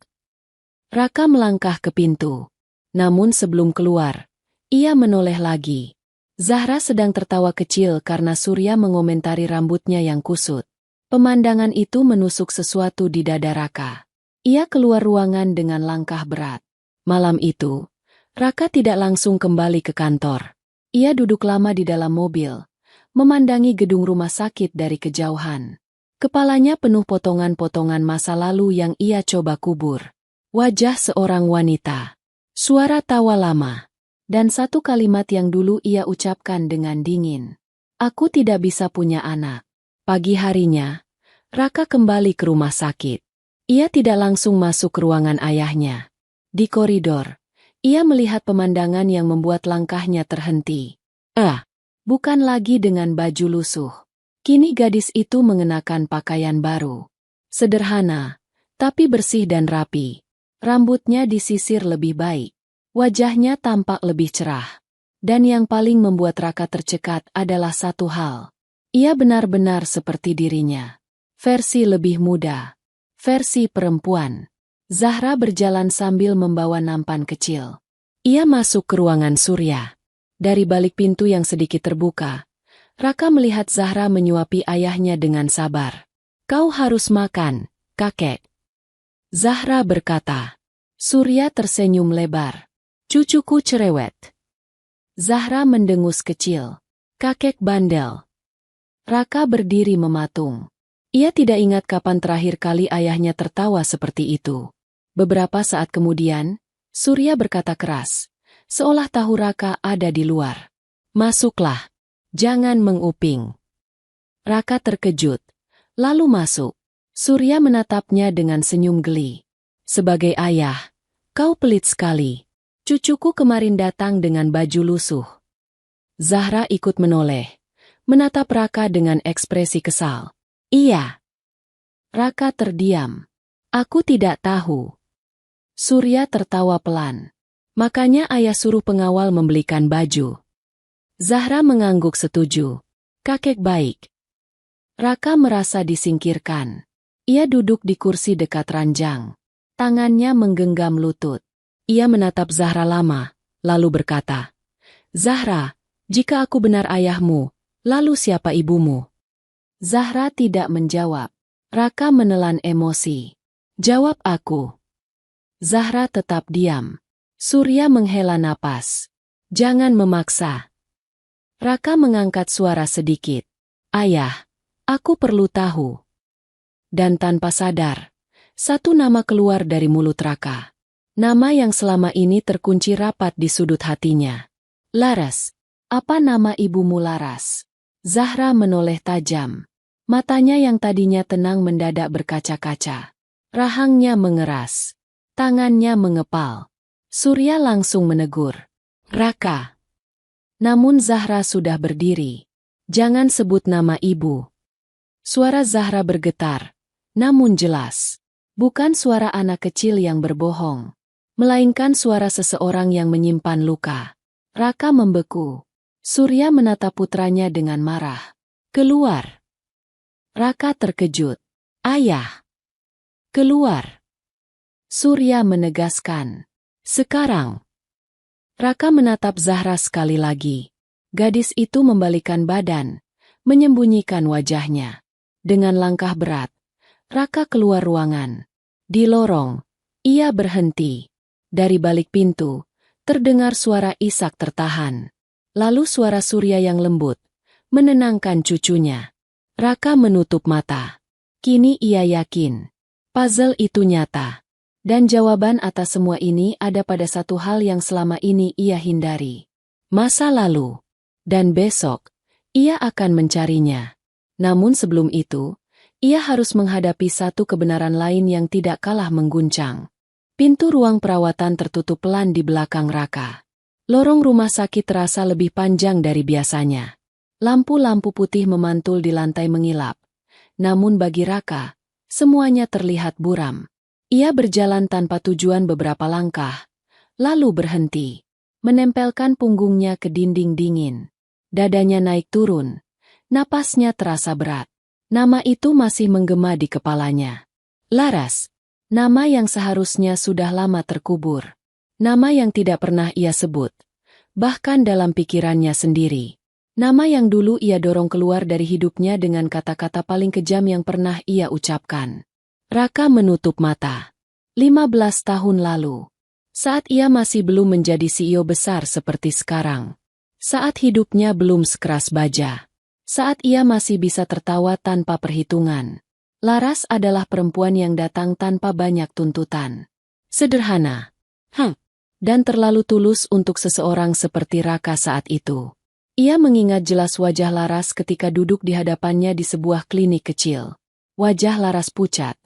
Raka melangkah ke pintu. Namun sebelum keluar, ia menoleh lagi. Zahra sedang tertawa kecil karena Surya mengomentari rambutnya yang kusut. Pemandangan itu menusuk sesuatu di dada Raka. Ia keluar ruangan dengan langkah berat. Malam itu, Raka tidak langsung kembali ke kantor. Ia duduk lama di dalam mobil, memandangi gedung rumah sakit dari kejauhan. Kepalanya penuh potongan-potongan masa lalu yang ia coba kubur. Wajah seorang wanita, suara tawa lama, dan satu kalimat yang dulu ia ucapkan dengan dingin. Aku tidak bisa punya anak. Pagi harinya, Raka kembali ke rumah sakit. Ia tidak langsung masuk ke ruangan ayahnya. Di koridor, ia melihat pemandangan yang membuat langkahnya terhenti. Bukan lagi dengan baju lusuh. Kini gadis itu mengenakan pakaian baru. Sederhana, tapi bersih dan rapi. Rambutnya disisir lebih baik. Wajahnya tampak lebih cerah. Dan yang paling membuat Raka tercekat adalah satu hal. Ia benar-benar seperti dirinya. Versi lebih muda. Versi perempuan. Zahra berjalan sambil membawa nampan kecil. Ia masuk ke ruangan Surya. Dari balik pintu yang sedikit terbuka, Raka melihat Zahra menyuapi ayahnya dengan sabar. Kau harus makan, kakek. Zahra berkata. Surya tersenyum lebar. Cucuku cerewet. Zahra mendengus kecil. Kakek bandel. Raka berdiri mematung. Ia tidak ingat kapan terakhir kali ayahnya tertawa seperti itu. Beberapa saat kemudian, Surya berkata keras, seolah tahu Raka ada di luar. Masuklah, jangan menguping. Raka terkejut, lalu masuk. Surya menatapnya dengan senyum geli. Sebagai ayah, kau pelit sekali. Cucuku kemarin datang dengan baju lusuh. Zahra ikut menoleh, menatap Raka dengan ekspresi kesal. Iya. Raka terdiam. Aku tidak tahu. Surya tertawa pelan. Makanya ayah suruh pengawal membelikan baju. Zahra mengangguk setuju. Kakek baik. Raka merasa disingkirkan. Ia duduk di kursi dekat ranjang. Tangannya menggenggam lutut. Ia menatap Zahra lama, lalu berkata, Zahra, jika aku benar ayahmu, lalu siapa ibumu? Zahra tidak menjawab. Raka menelan emosi. Jawab aku. Zahra tetap diam. Surya menghela napas. Jangan memaksa. Raka mengangkat suara sedikit. Ayah, aku perlu tahu. Dan tanpa sadar, satu nama keluar dari mulut Raka. Nama yang selama ini terkunci rapat di sudut hatinya. Laras. Apa nama ibumu Laras? Zahra menoleh tajam. Matanya yang tadinya tenang mendadak berkaca-kaca. Rahangnya mengeras. Tangannya mengepal. Surya langsung menegur. Raka. Namun Zahra sudah berdiri. Jangan sebut nama ibu. Suara Zahra bergetar. Namun jelas. Bukan suara anak kecil yang berbohong. Melainkan suara seseorang yang menyimpan luka. Raka membeku. Surya menatap putranya dengan marah. Keluar. Raka terkejut. Ayah. Keluar. Surya menegaskan. Sekarang. Raka menatap Zahra sekali lagi. Gadis itu membalikkan badan, menyembunyikan wajahnya. Dengan langkah berat, Raka keluar ruangan. Di lorong, ia berhenti. Dari balik pintu, terdengar suara isak tertahan. Lalu suara Surya yang lembut, menenangkan cucunya. Raka menutup mata. Kini ia yakin, puzzle itu nyata. Dan jawaban atas semua ini ada pada satu hal yang selama ini ia hindari. Masa lalu. Dan besok, ia akan mencarinya. Namun sebelum itu, ia harus menghadapi satu kebenaran lain yang tidak kalah mengguncang. Pintu ruang perawatan tertutup pelan di belakang Raka. Lorong rumah sakit terasa lebih panjang dari biasanya. Lampu-lampu putih memantul di lantai mengilap. Namun bagi Raka, semuanya terlihat buram. Ia berjalan tanpa tujuan beberapa langkah, lalu berhenti, menempelkan punggungnya ke dinding dingin. Dadanya naik turun, napasnya terasa berat. Nama itu masih menggema di kepalanya. Laras. Nama yang seharusnya sudah lama terkubur. Nama yang tidak pernah ia sebut. Bahkan dalam pikirannya sendiri. Nama yang dulu ia dorong keluar dari hidupnya dengan kata-kata paling kejam yang pernah ia ucapkan. Raka menutup mata. 15 tahun lalu. Saat ia masih belum menjadi CEO besar seperti sekarang. Saat hidupnya belum sekeras baja. Saat ia masih bisa tertawa tanpa perhitungan. Laras adalah perempuan yang datang tanpa banyak tuntutan. Sederhana. Dan terlalu tulus untuk seseorang seperti Raka saat itu. Ia mengingat jelas wajah Laras ketika duduk di hadapannya di sebuah klinik kecil. Wajah Laras pucat.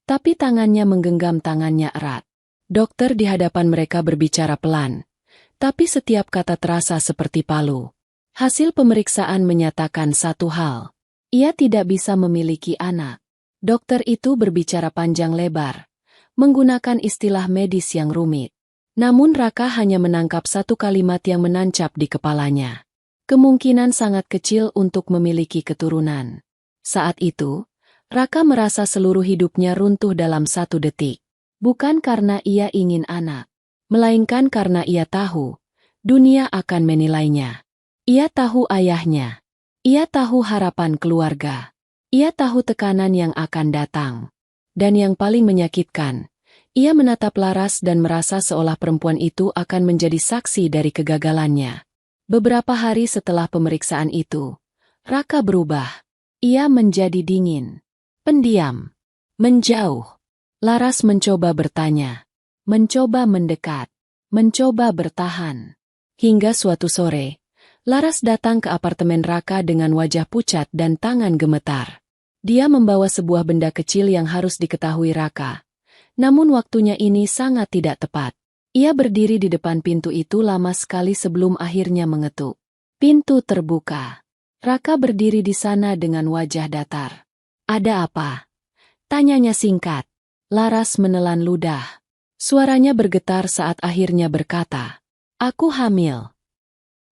Tapi tangannya menggenggam tangannya erat. Dokter di hadapan mereka berbicara pelan. Tapi setiap kata terasa seperti palu. Hasil pemeriksaan menyatakan satu hal. Ia tidak bisa memiliki anak. Dokter itu berbicara panjang lebar, menggunakan istilah medis yang rumit. Namun Raka hanya menangkap satu kalimat yang menancap di kepalanya. Kemungkinan sangat kecil untuk memiliki keturunan. Saat itu, Raka merasa seluruh hidupnya runtuh dalam satu detik. Bukan karena ia ingin anak, melainkan karena ia tahu, dunia akan menilainya. Ia tahu ayahnya. Ia tahu harapan keluarga. Ia tahu tekanan yang akan datang. Dan yang paling menyakitkan, ia menatap Laras dan merasa seolah perempuan itu akan menjadi saksi dari kegagalannya. Beberapa hari setelah pemeriksaan itu, Raka berubah. Ia menjadi dingin, pendiam, menjauh. Laras mencoba bertanya, mencoba mendekat, mencoba bertahan. Hingga suatu sore, Laras datang ke apartemen Raka dengan wajah pucat dan tangan gemetar. Dia membawa sebuah benda kecil yang harus diketahui Raka. Namun waktunya ini sangat tidak tepat. Ia berdiri di depan pintu itu lama sekali sebelum akhirnya mengetuk. Pintu terbuka. Raka berdiri di sana dengan wajah datar. Ada apa? Tanyanya singkat. Laras menelan ludah. Suaranya bergetar saat akhirnya berkata, "Aku hamil."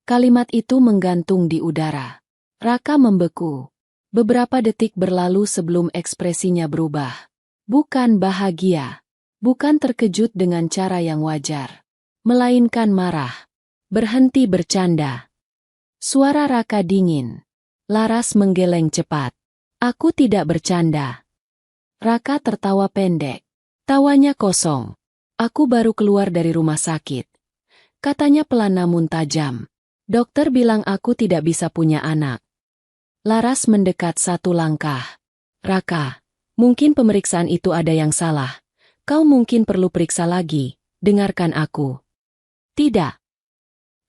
Kalimat itu menggantung di udara. Raka membeku. Beberapa detik berlalu sebelum ekspresinya berubah. Bukan bahagia. Bukan terkejut dengan cara yang wajar. Melainkan marah. Berhenti bercanda. Suara Raka dingin. Laras menggeleng cepat. "Aku tidak bercanda." Raka tertawa pendek. Tawanya kosong. "Aku baru keluar dari rumah sakit." Katanya pelan namun tajam. "Dokter bilang aku tidak bisa punya anak." Laras mendekat satu langkah. "Raka, mungkin pemeriksaan itu ada yang salah. Kau mungkin perlu periksa lagi. Dengarkan aku." "Tidak."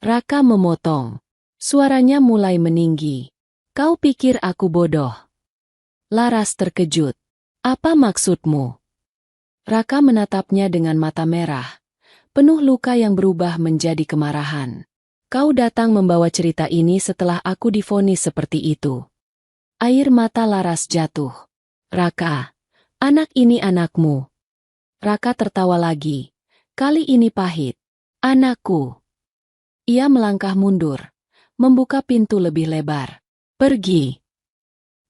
Raka memotong. Suaranya mulai meninggi. "Kau pikir aku bodoh?" Laras terkejut. "Apa maksudmu?" Raka menatapnya dengan mata merah. Penuh luka yang berubah menjadi kemarahan. "Kau datang membawa cerita ini setelah aku divonis seperti itu." Air mata Laras jatuh. "Raka, anak ini anakmu." Raka tertawa lagi. Kali ini pahit. "Anakku." Ia melangkah mundur, membuka pintu lebih lebar. "Pergi."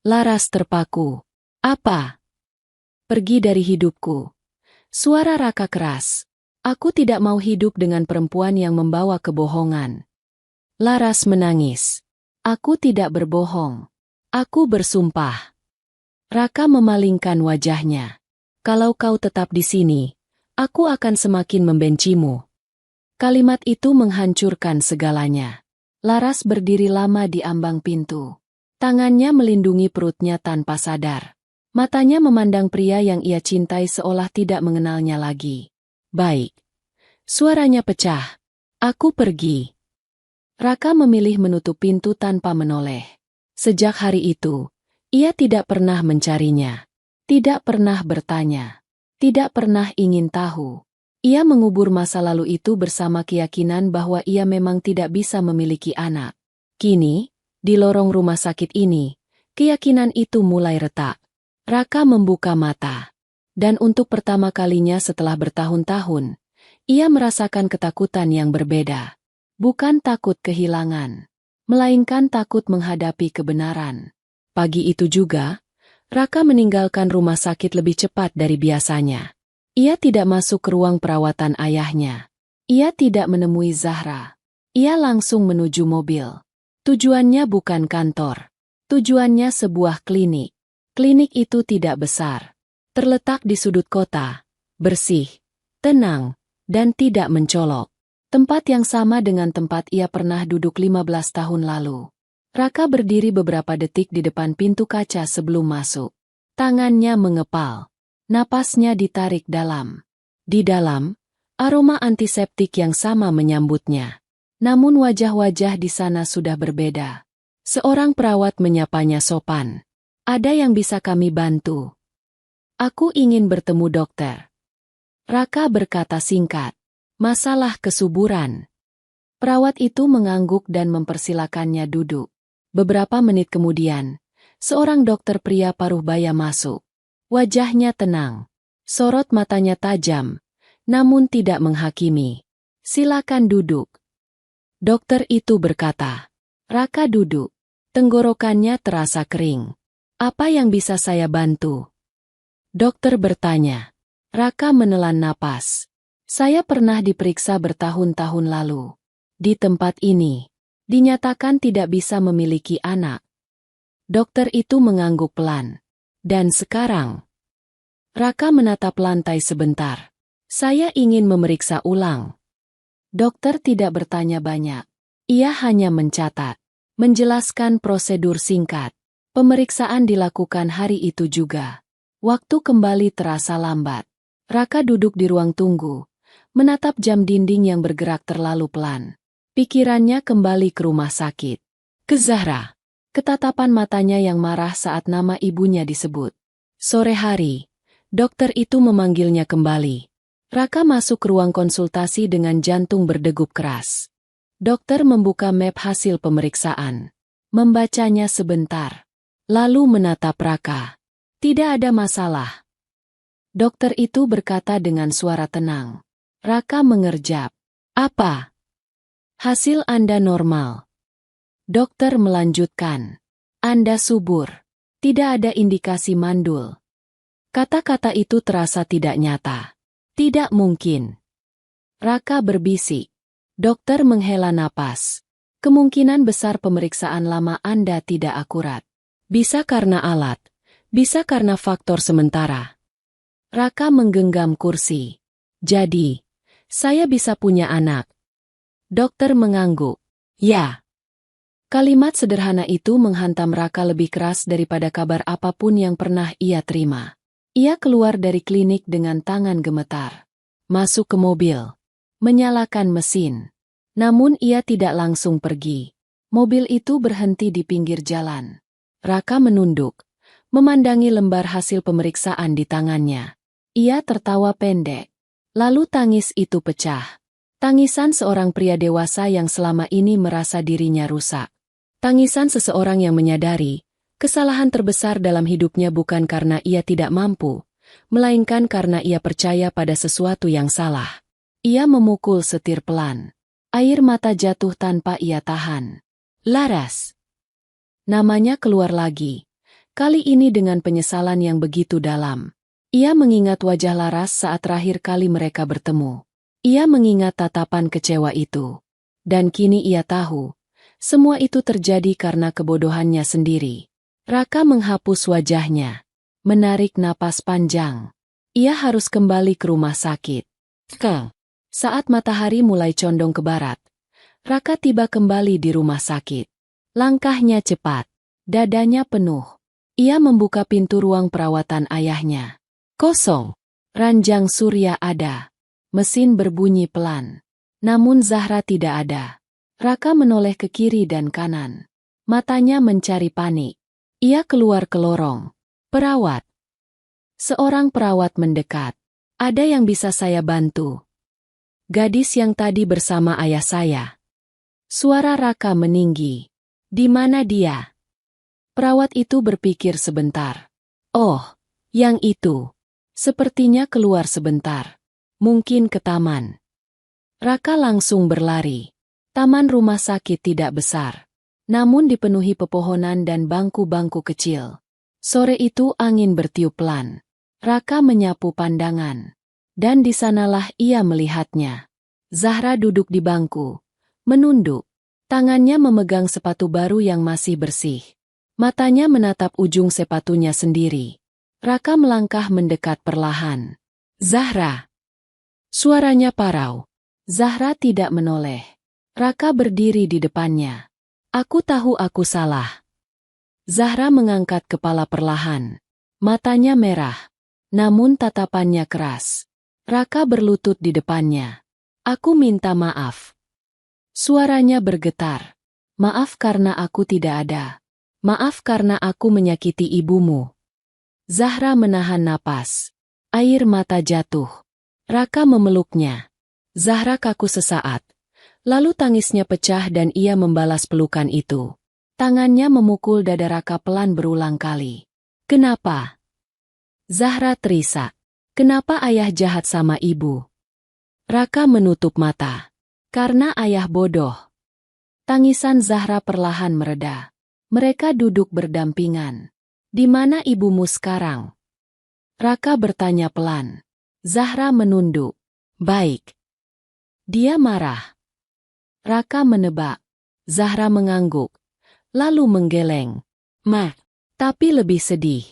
Laras terpaku. "Apa?" "Pergi dari hidupku. Suara Raka keras. Aku tidak mau hidup dengan perempuan yang membawa kebohongan. Laras menangis. Aku tidak berbohong. Aku bersumpah. Raka memalingkan wajahnya. Kalau kau tetap di sini, aku akan semakin membencimu. Kalimat itu menghancurkan segalanya. Laras berdiri lama di ambang pintu. Tangannya melindungi perutnya tanpa sadar. Matanya memandang pria yang ia cintai seolah tidak mengenalnya lagi. Baik. Suaranya pecah. Aku pergi. Raka memilih menutup pintu tanpa menoleh. Sejak hari itu, ia tidak pernah mencarinya. Tidak pernah bertanya. Tidak pernah ingin tahu. Ia mengubur masa lalu itu bersama keyakinan bahwa ia memang tidak bisa memiliki anak. Kini, di lorong rumah sakit ini, keyakinan itu mulai retak. Raka membuka mata. Dan untuk pertama kalinya setelah bertahun-tahun, ia merasakan ketakutan yang berbeda. Bukan takut kehilangan, melainkan takut menghadapi kebenaran. Pagi itu juga, Raka meninggalkan rumah sakit lebih cepat dari biasanya. Ia tidak masuk ke ruang perawatan ayahnya. Ia tidak menemui Zahra. Ia langsung menuju mobil. Tujuannya bukan kantor. Tujuannya sebuah klinik. Klinik itu tidak besar. Terletak di sudut kota. Bersih, tenang, dan tidak mencolok. Tempat yang sama dengan tempat ia pernah duduk 15 tahun lalu. Raka berdiri beberapa detik di depan pintu kaca sebelum masuk. Tangannya mengepal. Napasnya ditarik dalam. Di dalam, aroma antiseptik yang sama menyambutnya. Namun wajah-wajah di sana sudah berbeda. Seorang perawat menyapanya sopan. Ada yang bisa kami bantu? Aku ingin bertemu dokter. Raka berkata singkat. Masalah kesuburan. Perawat itu mengangguk dan mempersilakannya duduk. Beberapa menit kemudian, seorang dokter pria paruh baya masuk. Wajahnya tenang. Sorot matanya tajam, namun tidak menghakimi. Silakan duduk. Dokter itu berkata. Raka duduk. Tenggorokannya terasa kering. Apa yang bisa saya bantu? Dokter bertanya. Raka menelan napas. Saya pernah diperiksa bertahun-tahun lalu. Di tempat ini, dinyatakan tidak bisa memiliki anak. Dokter itu mengangguk pelan. Dan sekarang? Raka menatap lantai sebentar. Saya ingin memeriksa ulang. Dokter tidak bertanya banyak. Ia hanya mencatat. Menjelaskan prosedur singkat. Pemeriksaan dilakukan hari itu juga. Waktu kembali terasa lambat. Raka duduk di ruang tunggu, menatap jam dinding yang bergerak terlalu pelan. Pikirannya kembali ke rumah sakit. Ke Zahra. Ketatapan matanya yang marah saat nama ibunya disebut. Sore hari, dokter itu memanggilnya kembali. Raka masuk ke ruang konsultasi dengan jantung berdegup keras. Dokter membuka map hasil pemeriksaan. Membacanya sebentar. Lalu menatap Raka. Tidak ada masalah. Dokter itu berkata dengan suara tenang. Raka mengerjap. Apa? Hasil Anda normal. Dokter melanjutkan. Anda subur. Tidak ada indikasi mandul. Kata-kata itu terasa tidak nyata. Tidak mungkin. Raka berbisik. Dokter menghela napas. Kemungkinan besar pemeriksaan lama Anda tidak akurat. Bisa karena alat, bisa karena faktor sementara. Raka menggenggam kursi. Jadi, saya bisa punya anak. Dokter mengangguk. Ya. Kalimat sederhana itu menghantam Raka lebih keras daripada kabar apapun yang pernah ia terima. Ia keluar dari klinik dengan tangan gemetar. Masuk ke mobil. Menyalakan mesin. Namun ia tidak langsung pergi. Mobil itu berhenti di pinggir jalan. Raka menunduk, memandangi lembar hasil pemeriksaan di tangannya. Ia tertawa pendek. Lalu tangis itu pecah. Tangisan seorang pria dewasa yang selama ini merasa dirinya rusak. Tangisan seseorang yang menyadari, kesalahan terbesar dalam hidupnya bukan karena ia tidak mampu, melainkan karena ia percaya pada sesuatu yang salah. Ia memukul setir pelan. Air mata jatuh tanpa ia tahan. Laras. Namanya keluar lagi. Kali ini dengan penyesalan yang begitu dalam. Ia mengingat wajah Laras saat terakhir kali mereka bertemu. Ia mengingat tatapan kecewa itu. Dan kini ia tahu, semua itu terjadi karena kebodohannya sendiri. Raka menghapus wajahnya, menarik napas panjang. Ia harus kembali ke rumah sakit. Saat matahari mulai condong ke barat, Raka tiba kembali di rumah sakit. Langkahnya cepat, dadanya penuh. Ia membuka pintu ruang perawatan ayahnya. Kosong. Ranjang surya ada. Mesin berbunyi pelan. Namun Zahra tidak ada. Raka menoleh ke kiri dan kanan. Matanya mencari panik. Ia keluar ke lorong. Perawat. Seorang perawat mendekat. Ada yang bisa saya bantu? Gadis yang tadi bersama ayah saya. Suara Raka meninggi. Di mana dia? Perawat itu berpikir sebentar. Oh, yang itu. Sepertinya keluar sebentar. Mungkin ke taman. Raka langsung berlari. Taman rumah sakit tidak besar. Namun dipenuhi pepohonan dan bangku-bangku kecil. Sore itu angin bertiup pelan. Raka menyapu pandangan. Dan di sanalah ia melihatnya. Zahra duduk di bangku. Menunduk. Tangannya memegang sepatu baru yang masih bersih. Matanya menatap ujung sepatunya sendiri. Raka melangkah mendekat perlahan. Zahra. Suaranya parau. Zahra tidak menoleh. Raka berdiri di depannya. Aku tahu aku salah. Zahra mengangkat kepala perlahan. Matanya merah. Namun tatapannya keras. Raka berlutut di depannya. Aku minta maaf. Suaranya bergetar. Maaf karena aku tidak ada. Maaf karena aku menyakiti ibumu. Zahra menahan napas. Air mata jatuh. Raka memeluknya. Zahra kaku sesaat. Lalu tangisnya pecah dan ia membalas pelukan itu. Tangannya memukul dada Raka pelan berulang kali. Kenapa? Zahra terisak. Kenapa ayah jahat sama ibu? Raka menutup mata. Karena ayah bodoh. Tangisan Zahra perlahan mereda. Mereka duduk berdampingan. Di mana ibumu sekarang? Raka bertanya pelan. Zahra menunduk. Baik. Dia marah. Raka menebak. Zahra mengangguk. Lalu menggeleng. Tapi lebih sedih.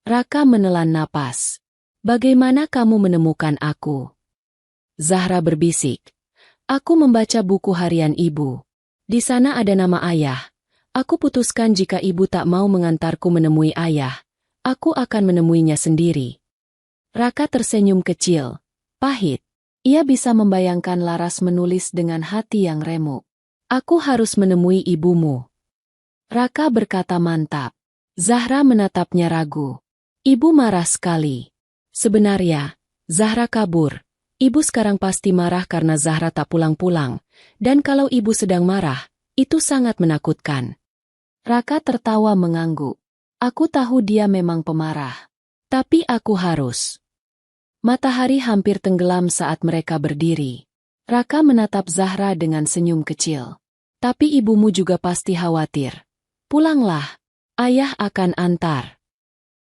Raka menelan napas. Bagaimana kamu menemukan aku? Zahra berbisik. Aku membaca buku harian ibu. Di sana ada nama ayah. Aku putuskan jika ibu tak mau mengantarku menemui ayah, aku akan menemuinya sendiri. Raka tersenyum kecil. Pahit. Ia bisa membayangkan Laras menulis dengan hati yang remuk. Aku harus menemui ibumu. Raka berkata mantap. Zahra menatapnya ragu. Ibu marah sekali. Sebenarnya, Zahra kabur. Ibu sekarang pasti marah karena Zahra tak pulang-pulang. Dan kalau ibu sedang marah, itu sangat menakutkan. Raka tertawa mengangguk. Aku tahu dia memang pemarah. Tapi aku harus. Matahari hampir tenggelam saat mereka berdiri. Raka menatap Zahra dengan senyum kecil. Tapi ibumu juga pasti khawatir. Pulanglah. Ayah akan antar.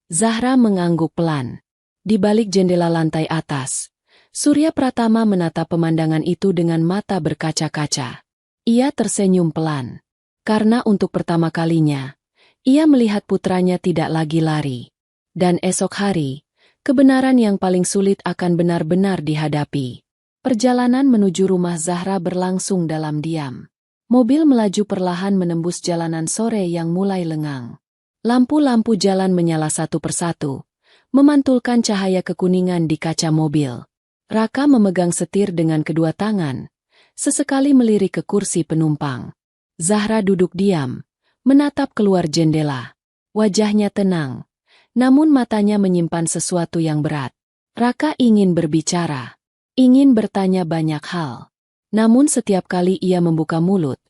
Zahra mengangguk pelan. Di balik jendela lantai atas, Surya Pratama menatap pemandangan itu dengan mata berkaca-kaca. Ia tersenyum pelan. Karena untuk pertama kalinya, ia melihat putranya tidak lagi lari. Dan esok hari, kebenaran yang paling sulit akan benar-benar dihadapi. Perjalanan menuju rumah Zahra berlangsung dalam diam. Mobil melaju perlahan menembus jalanan sore yang mulai lengang. Lampu-lampu jalan menyala satu persatu, memantulkan cahaya kekuningan di kaca mobil. Raka memegang setir dengan kedua tangan, sesekali melirik ke kursi penumpang. Zahra duduk diam, menatap keluar jendela. Wajahnya tenang, namun matanya menyimpan sesuatu yang berat. Raka ingin berbicara, ingin bertanya banyak hal. Namun setiap kali ia membuka mulut,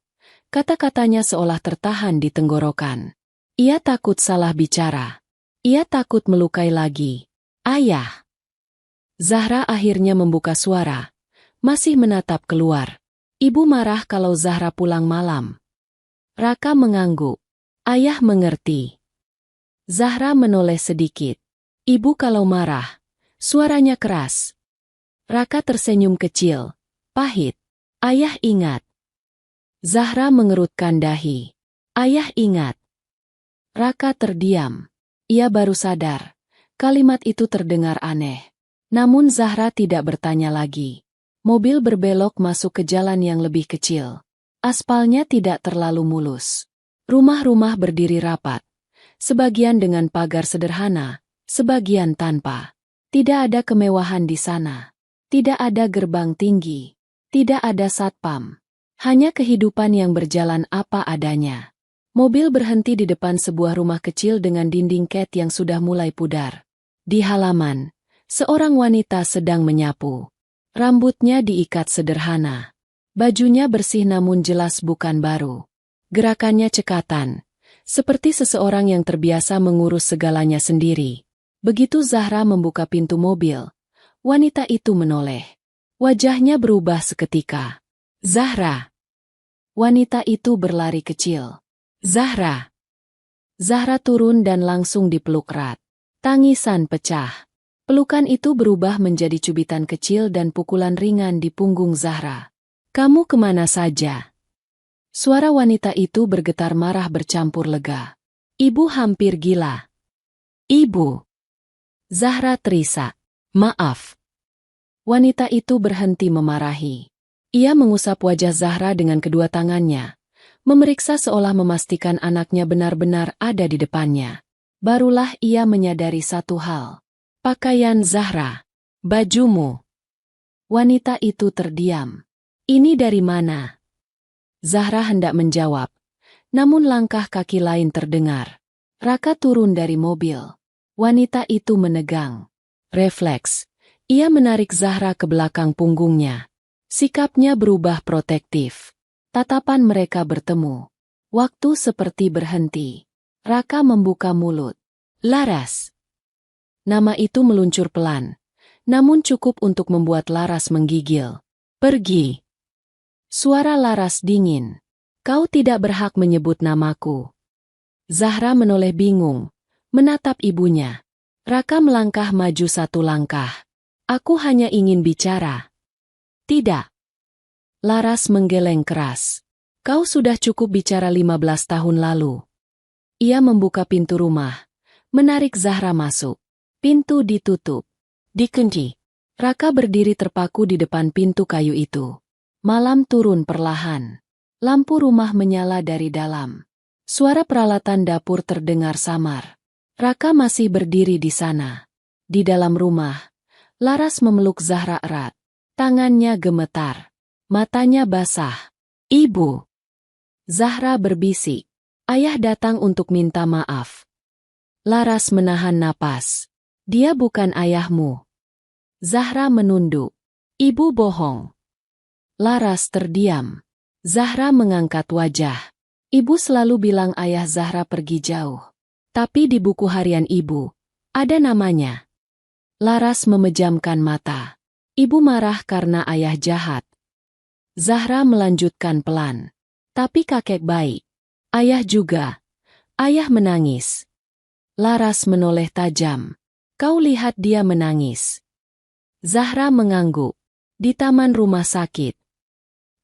kata-katanya seolah tertahan di tenggorokan. Ia takut salah bicara. Ia takut melukai lagi. Ayah. Zahra akhirnya membuka suara, masih menatap keluar. Ibu marah kalau Zahra pulang malam. Raka mengangguk. Ayah mengerti. Zahra menoleh sedikit. Ibu kalau marah, suaranya keras. Raka tersenyum kecil, pahit. Ayah ingat. Zahra mengerutkan dahi. Ayah ingat. Raka terdiam. Ia baru sadar. Kalimat itu terdengar aneh. Namun Zahra tidak bertanya lagi. Mobil berbelok masuk ke jalan yang lebih kecil. Aspalnya tidak terlalu mulus. Rumah-rumah berdiri rapat. Sebagian dengan pagar sederhana, sebagian tanpa. Tidak ada kemewahan di sana. Tidak ada gerbang tinggi. Tidak ada satpam. Hanya kehidupan yang berjalan apa adanya. Mobil berhenti di depan sebuah rumah kecil dengan dinding cat yang sudah mulai pudar. Di halaman, seorang wanita sedang menyapu. Rambutnya diikat sederhana. Bajunya bersih namun jelas bukan baru. Gerakannya cekatan, seperti seseorang yang terbiasa mengurus segalanya sendiri. Begitu Zahra membuka pintu mobil, wanita itu menoleh. Wajahnya berubah seketika. Zahra. Wanita itu berlari kecil. Zahra. Zahra turun dan langsung dipeluk erat. Tangisan pecah. Pelukan itu berubah menjadi cubitan kecil dan pukulan ringan di punggung Zahra. Kamu kemana saja? Suara wanita itu bergetar marah bercampur lega. Ibu hampir gila. Ibu. Zahra terisak. Maaf. Wanita itu berhenti memarahi. Ia mengusap wajah Zahra dengan kedua tangannya, memeriksa seolah memastikan anaknya benar-benar ada di depannya. Barulah ia menyadari satu hal. Pakaian Zahra. Bajumu. Wanita itu terdiam. Ini dari mana? Zahra hendak menjawab, namun langkah kaki lain terdengar. Raka turun dari mobil. Wanita itu menegang. Refleks. Ia menarik Zahra ke belakang punggungnya. Sikapnya berubah protektif. Tatapan mereka bertemu. Waktu seperti berhenti. Raka membuka mulut. Laras. Nama itu meluncur pelan, namun cukup untuk membuat Laras menggigil. Pergi. Suara Laras dingin. Kau tidak berhak menyebut namaku. Zahra menoleh bingung, menatap ibunya. Raka melangkah maju satu langkah. Aku hanya ingin bicara. Tidak. Laras menggeleng keras. Kau sudah cukup bicara 15 tahun lalu. Ia membuka pintu rumah, menarik Zahra masuk. Pintu ditutup. Dikunci. Raka berdiri terpaku di depan pintu kayu itu. Malam turun perlahan. Lampu rumah menyala dari dalam. Suara peralatan dapur terdengar samar. Raka masih berdiri di sana. Di dalam rumah, Laras memeluk Zahra erat. Tangannya gemetar. Matanya basah. Ibu. Zahra berbisik. Ayah datang untuk minta maaf. Laras menahan napas. Dia bukan ayahmu. Zahra menunduk. Ibu bohong. Laras terdiam. Zahra mengangkat wajah. Ibu selalu bilang ayah Zahra pergi jauh. Tapi di buku harian ibu, ada namanya. Laras memejamkan mata. Ibu marah karena ayah jahat. Zahra melanjutkan pelan. Tapi kakek baik. Ayah juga. Ayah menangis. Laras menoleh tajam. Kau lihat dia menangis. Zahra mengangguk. Di taman rumah sakit.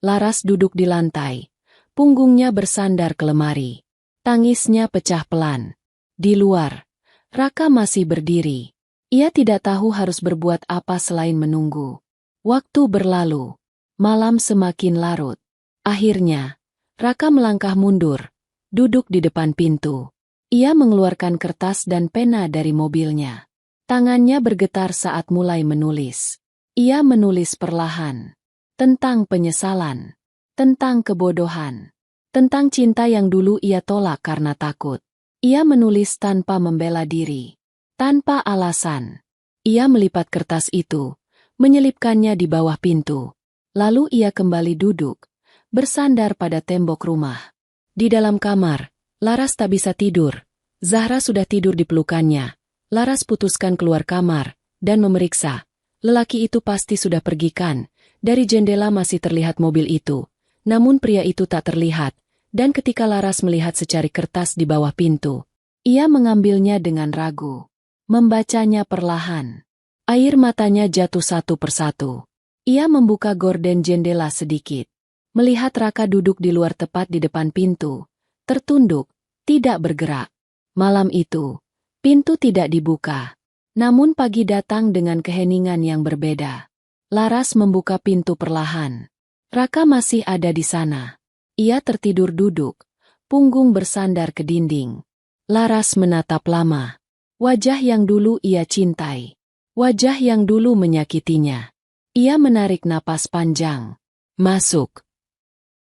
Laras duduk di lantai. Punggungnya bersandar ke lemari. Tangisnya pecah pelan. Di luar, Raka masih berdiri. Ia tidak tahu harus berbuat apa selain menunggu. Waktu berlalu. Malam semakin larut. Akhirnya, Raka melangkah mundur. Duduk di depan pintu. Ia mengeluarkan kertas dan pena dari mobilnya. Tangannya bergetar saat mulai menulis. Ia menulis perlahan. Tentang penyesalan. Tentang kebodohan. Tentang cinta yang dulu ia tolak karena takut. Ia menulis tanpa membela diri. Tanpa alasan. Ia melipat kertas itu, menyelipkannya di bawah pintu. Lalu ia kembali duduk, bersandar pada tembok rumah. Di dalam kamar, Laras tak bisa tidur. Zahra sudah tidur di pelukannya. Laras putuskan keluar kamar, dan memeriksa. Lelaki itu pasti sudah pergi kan. Dari jendela masih terlihat mobil itu. Namun pria itu tak terlihat, dan ketika Laras melihat secari kertas di bawah pintu, ia mengambilnya dengan ragu. membacanya perlahan. Air matanya jatuh satu persatu. Ia membuka gorden jendela sedikit. Melihat Raka duduk di luar tepat di depan pintu, tertunduk, tidak bergerak. Malam itu, pintu tidak dibuka. Namun pagi datang dengan keheningan yang berbeda. Laras membuka pintu perlahan. Raka masih ada di sana. Ia tertidur duduk, punggung bersandar ke dinding. Laras menatap lama. Wajah yang dulu ia cintai. Wajah yang dulu menyakitinya. Ia menarik napas panjang. Masuk.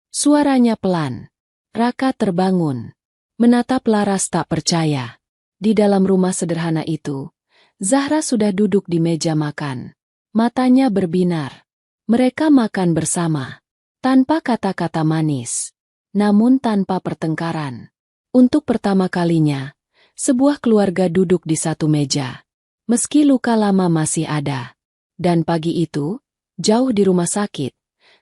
Suaranya pelan. Raka terbangun. Menatap Laras tak percaya. Di dalam rumah sederhana itu, Zahra sudah duduk di meja makan. Matanya berbinar. Mereka makan bersama. Tanpa kata-kata manis. Namun tanpa pertengkaran. Untuk pertama kalinya, sebuah keluarga duduk di satu meja. Meski luka lama masih ada. Dan pagi itu, jauh di rumah sakit,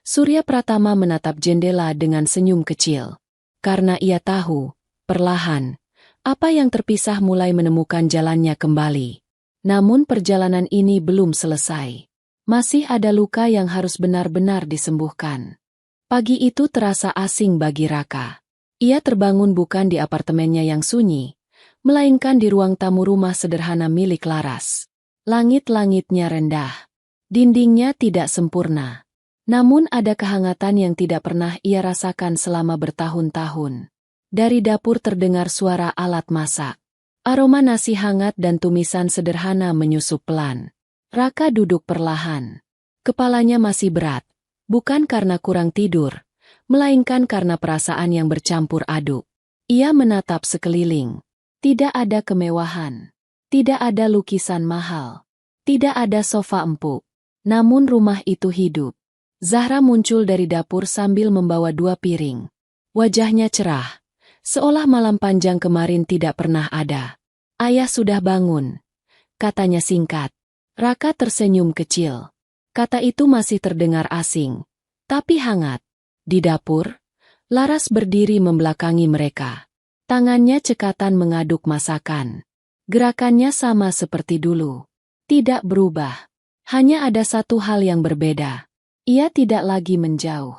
Surya Pratama menatap jendela dengan senyum kecil. Karena ia tahu, perlahan, apa yang terpisah mulai menemukan jalannya kembali. Namun perjalanan ini belum selesai. Masih ada luka yang harus benar-benar disembuhkan. Pagi itu terasa asing bagi Raka. Ia terbangun bukan di apartemennya yang sunyi, melainkan di ruang tamu rumah sederhana milik Laras. Langit-langitnya rendah. Dindingnya tidak sempurna. Namun ada kehangatan yang tidak pernah ia rasakan selama bertahun-tahun. Dari dapur terdengar suara alat masak. Aroma nasi hangat dan tumisan sederhana menyusup pelan. Raka duduk perlahan. Kepalanya masih berat, bukan karena kurang tidur, melainkan karena perasaan yang bercampur aduk. Ia menatap sekeliling. Tidak ada kemewahan. Tidak ada lukisan mahal. Tidak ada sofa empuk. Namun rumah itu hidup. Zahra muncul dari dapur sambil membawa 2 piring. Wajahnya cerah, seolah malam panjang kemarin tidak pernah ada. Ayah sudah bangun, katanya singkat. Raka tersenyum kecil. Kata itu masih terdengar asing, tapi hangat. Di dapur, Laras berdiri membelakangi mereka. Tangannya cekatan mengaduk masakan. Gerakannya sama seperti dulu. Tidak berubah. Hanya ada satu hal yang berbeda. Ia tidak lagi menjauh.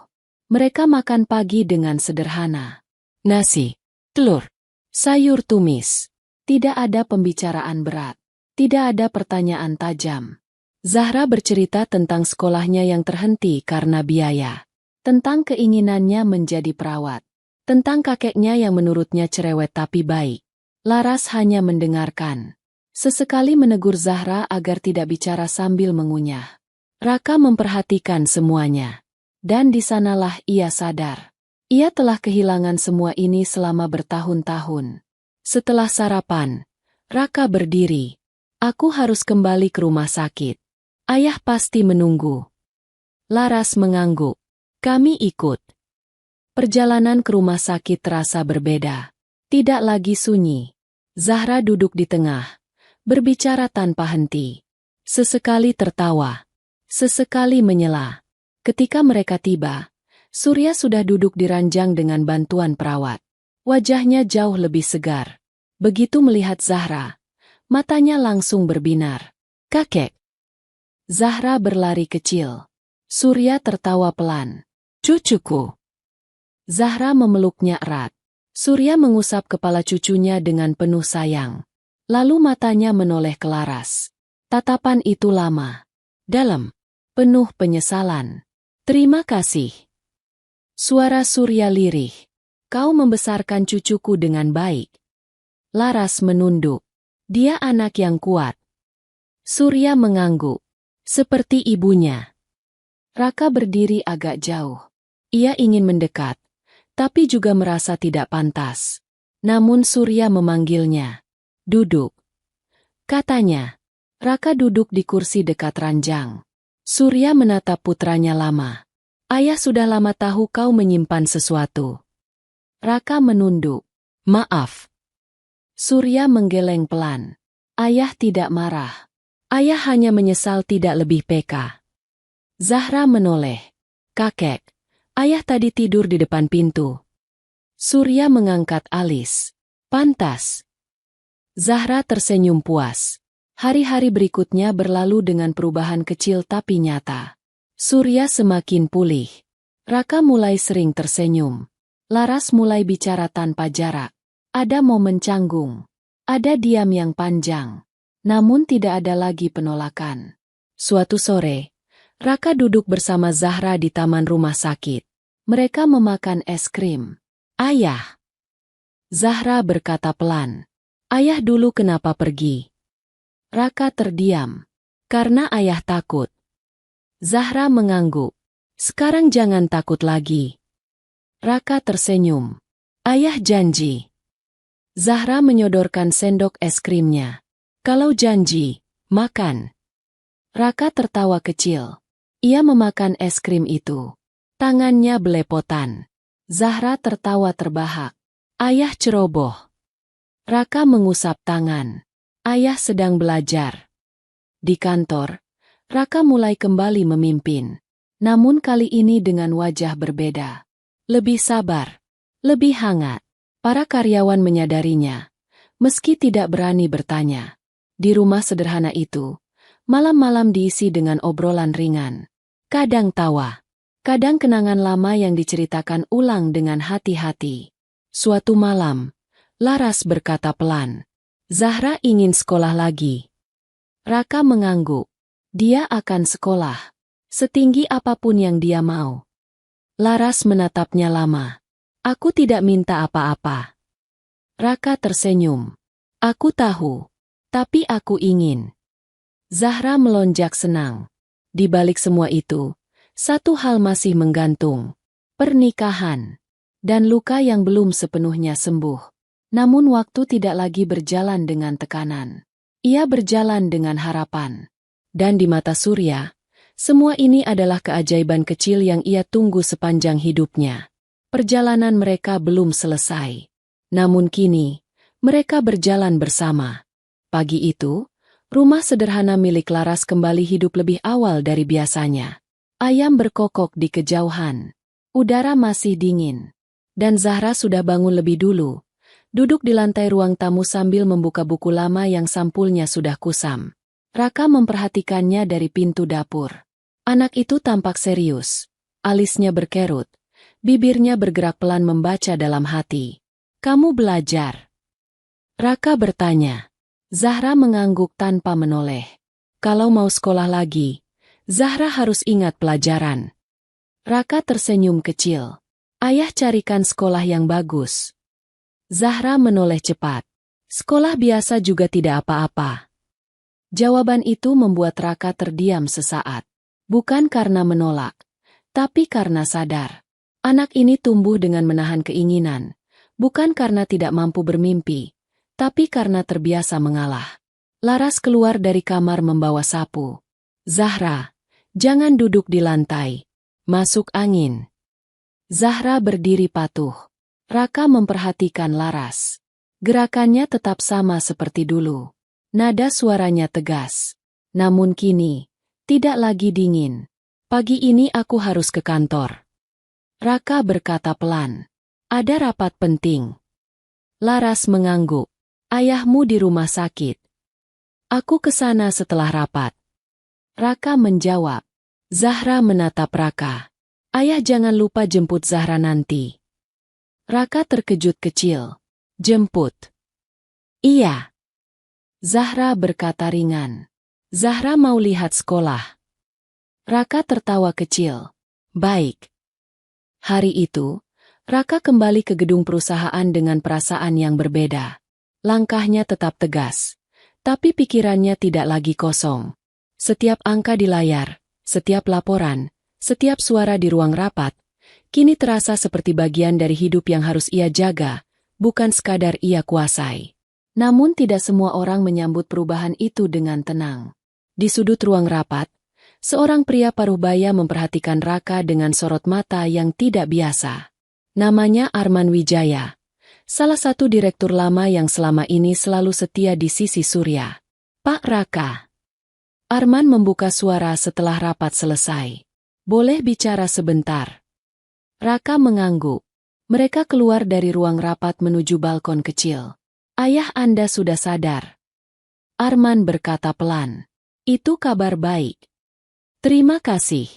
Mereka makan pagi dengan sederhana. Nasi, telur, sayur tumis. Tidak ada pembicaraan berat. Tidak ada pertanyaan tajam. Zahra bercerita tentang sekolahnya yang terhenti karena biaya. Tentang keinginannya menjadi perawat. Tentang kakeknya yang menurutnya cerewet tapi baik. Laras hanya mendengarkan. Sesekali menegur Zahra agar tidak bicara sambil mengunyah. Raka memperhatikan semuanya. Dan di sanalah ia sadar. Ia telah kehilangan semua ini selama bertahun-tahun. Setelah sarapan, Raka berdiri. Aku harus kembali ke rumah sakit. Ayah pasti menunggu. Laras mengangguk. Kami ikut. Perjalanan ke rumah sakit terasa berbeda. Tidak lagi sunyi. Zahra duduk di tengah. Berbicara tanpa henti. Sesekali tertawa. Sesekali menyela. Ketika mereka tiba, Surya sudah duduk di ranjang dengan bantuan perawat. Wajahnya jauh lebih segar. Begitu melihat Zahra, matanya langsung berbinar. Kakek. Zahra berlari kecil. Surya tertawa pelan. Cucuku. Zahra memeluknya erat. Surya mengusap kepala cucunya dengan penuh sayang. Lalu matanya menoleh ke Laras. Tatapan itu lama. Dalam. Penuh penyesalan. Terima kasih. Suara Surya lirih. Kau membesarkan cucuku dengan baik. Laras menunduk. Dia anak yang kuat. Surya mengangguk. Seperti ibunya. Raka berdiri agak jauh. Ia ingin mendekat, tapi juga merasa tidak pantas. Namun Surya memanggilnya. Duduk. Katanya. Raka duduk di kursi dekat ranjang. Surya menatap putranya lama. Ayah sudah lama tahu kau menyimpan sesuatu. Raka menunduk. Maaf. Surya menggeleng pelan. Ayah tidak marah. Ayah hanya menyesal tidak lebih peka. Zahra menoleh. Kakek, ayah tadi tidur di depan pintu. Surya mengangkat alis. Pantas. Zahra tersenyum puas. Hari-hari berikutnya berlalu dengan perubahan kecil tapi nyata. Surya semakin pulih. Raka mulai sering tersenyum. Laras mulai bicara tanpa jarak. Ada momen canggung. Ada diam yang panjang. Namun tidak ada lagi penolakan. Suatu sore, Raka duduk bersama Zahra di taman rumah sakit. Mereka memakan es krim. Ayah. Zahra berkata pelan. Ayah dulu kenapa pergi? Raka terdiam. Karena ayah takut. Zahra mengangguk. Sekarang jangan takut lagi. Raka tersenyum. Ayah janji. Zahra menyodorkan sendok es krimnya. Kalau janji, makan. Raka tertawa kecil. Ia memakan es krim itu. Tangannya belepotan. Zahra tertawa terbahak. Ayah ceroboh. Raka mengusap tangan. Ayah sedang belajar. Di kantor, Raka mulai kembali memimpin. Namun kali ini dengan wajah berbeda. Lebih sabar. Lebih hangat. Para karyawan menyadarinya. Meski tidak berani bertanya. Di rumah sederhana itu, malam-malam diisi dengan obrolan ringan. Kadang tawa. Kadang kenangan lama yang diceritakan ulang dengan hati-hati. Suatu malam, Laras berkata pelan. Zahra ingin sekolah lagi. Raka mengangguk. Dia akan sekolah. Setinggi apapun yang dia mau. Laras menatapnya lama. Aku tidak minta apa-apa. Raka tersenyum. Aku tahu. Tapi aku ingin. Zahra melonjak senang. Di balik semua itu, satu hal masih menggantung. Pernikahan. Dan luka yang belum sepenuhnya sembuh. Namun waktu tidak lagi berjalan dengan tekanan. Ia berjalan dengan harapan. Dan di mata Surya, semua ini adalah keajaiban kecil yang ia tunggu sepanjang hidupnya. Perjalanan mereka belum selesai. Namun kini, mereka berjalan bersama. Pagi itu, rumah sederhana milik Laras kembali hidup lebih awal dari biasanya. Ayam berkokok di kejauhan. Udara masih dingin. Dan Zahra sudah bangun lebih dulu. Duduk di lantai ruang tamu sambil membuka buku lama yang sampulnya sudah kusam. Raka memperhatikannya dari pintu dapur. Anak itu tampak serius. Alisnya berkerut. Bibirnya bergerak pelan membaca dalam hati. Kamu belajar? Raka bertanya. Zahra mengangguk tanpa menoleh. Kalau mau sekolah lagi, Zahra harus ingat pelajaran. Raka tersenyum kecil. Ayah carikan sekolah yang bagus. Zahra menoleh cepat. Sekolah biasa juga tidak apa-apa. Jawaban itu membuat Raka terdiam sesaat. Bukan karena menolak, tapi karena sadar. Anak ini tumbuh dengan menahan keinginan. Bukan karena tidak mampu bermimpi, tapi karena terbiasa mengalah. Laras keluar dari kamar membawa sapu. Zahra, jangan duduk di lantai. Masuk angin. Zahra berdiri patuh. Raka memperhatikan Laras. Gerakannya tetap sama seperti dulu. Nada suaranya tegas. Namun kini, tidak lagi dingin. Pagi ini aku harus ke kantor. Raka berkata pelan. Ada rapat penting. Laras mengangguk. Ayahmu di rumah sakit. Aku ke sana setelah rapat. Raka menjawab. Zahra menatap Raka. Ayah jangan lupa jemput Zahra nanti. Raka terkejut kecil. Jemput. Iya. Zahra berkata ringan. Zahra mau lihat sekolah. Raka tertawa kecil. Baik. Hari itu, Raka kembali ke gedung perusahaan dengan perasaan yang berbeda. Langkahnya tetap tegas. Tapi pikirannya tidak lagi kosong. Setiap angka di layar, setiap laporan, setiap suara di ruang rapat, kini terasa seperti bagian dari hidup yang harus ia jaga, bukan sekadar ia kuasai. Namun tidak semua orang menyambut perubahan itu dengan tenang. Di sudut ruang rapat, seorang pria paruh baya memperhatikan Raka dengan sorot mata yang tidak biasa. Namanya Arman Wijaya, salah satu direktur lama yang selama ini selalu setia di sisi Surya. Pak Raka. Arman membuka suara setelah rapat selesai. Boleh bicara sebentar? Raka mengangguk. Mereka keluar dari ruang rapat menuju balkon kecil. Ayah Anda sudah sadar. Arman berkata pelan. Itu kabar baik. Terima kasih.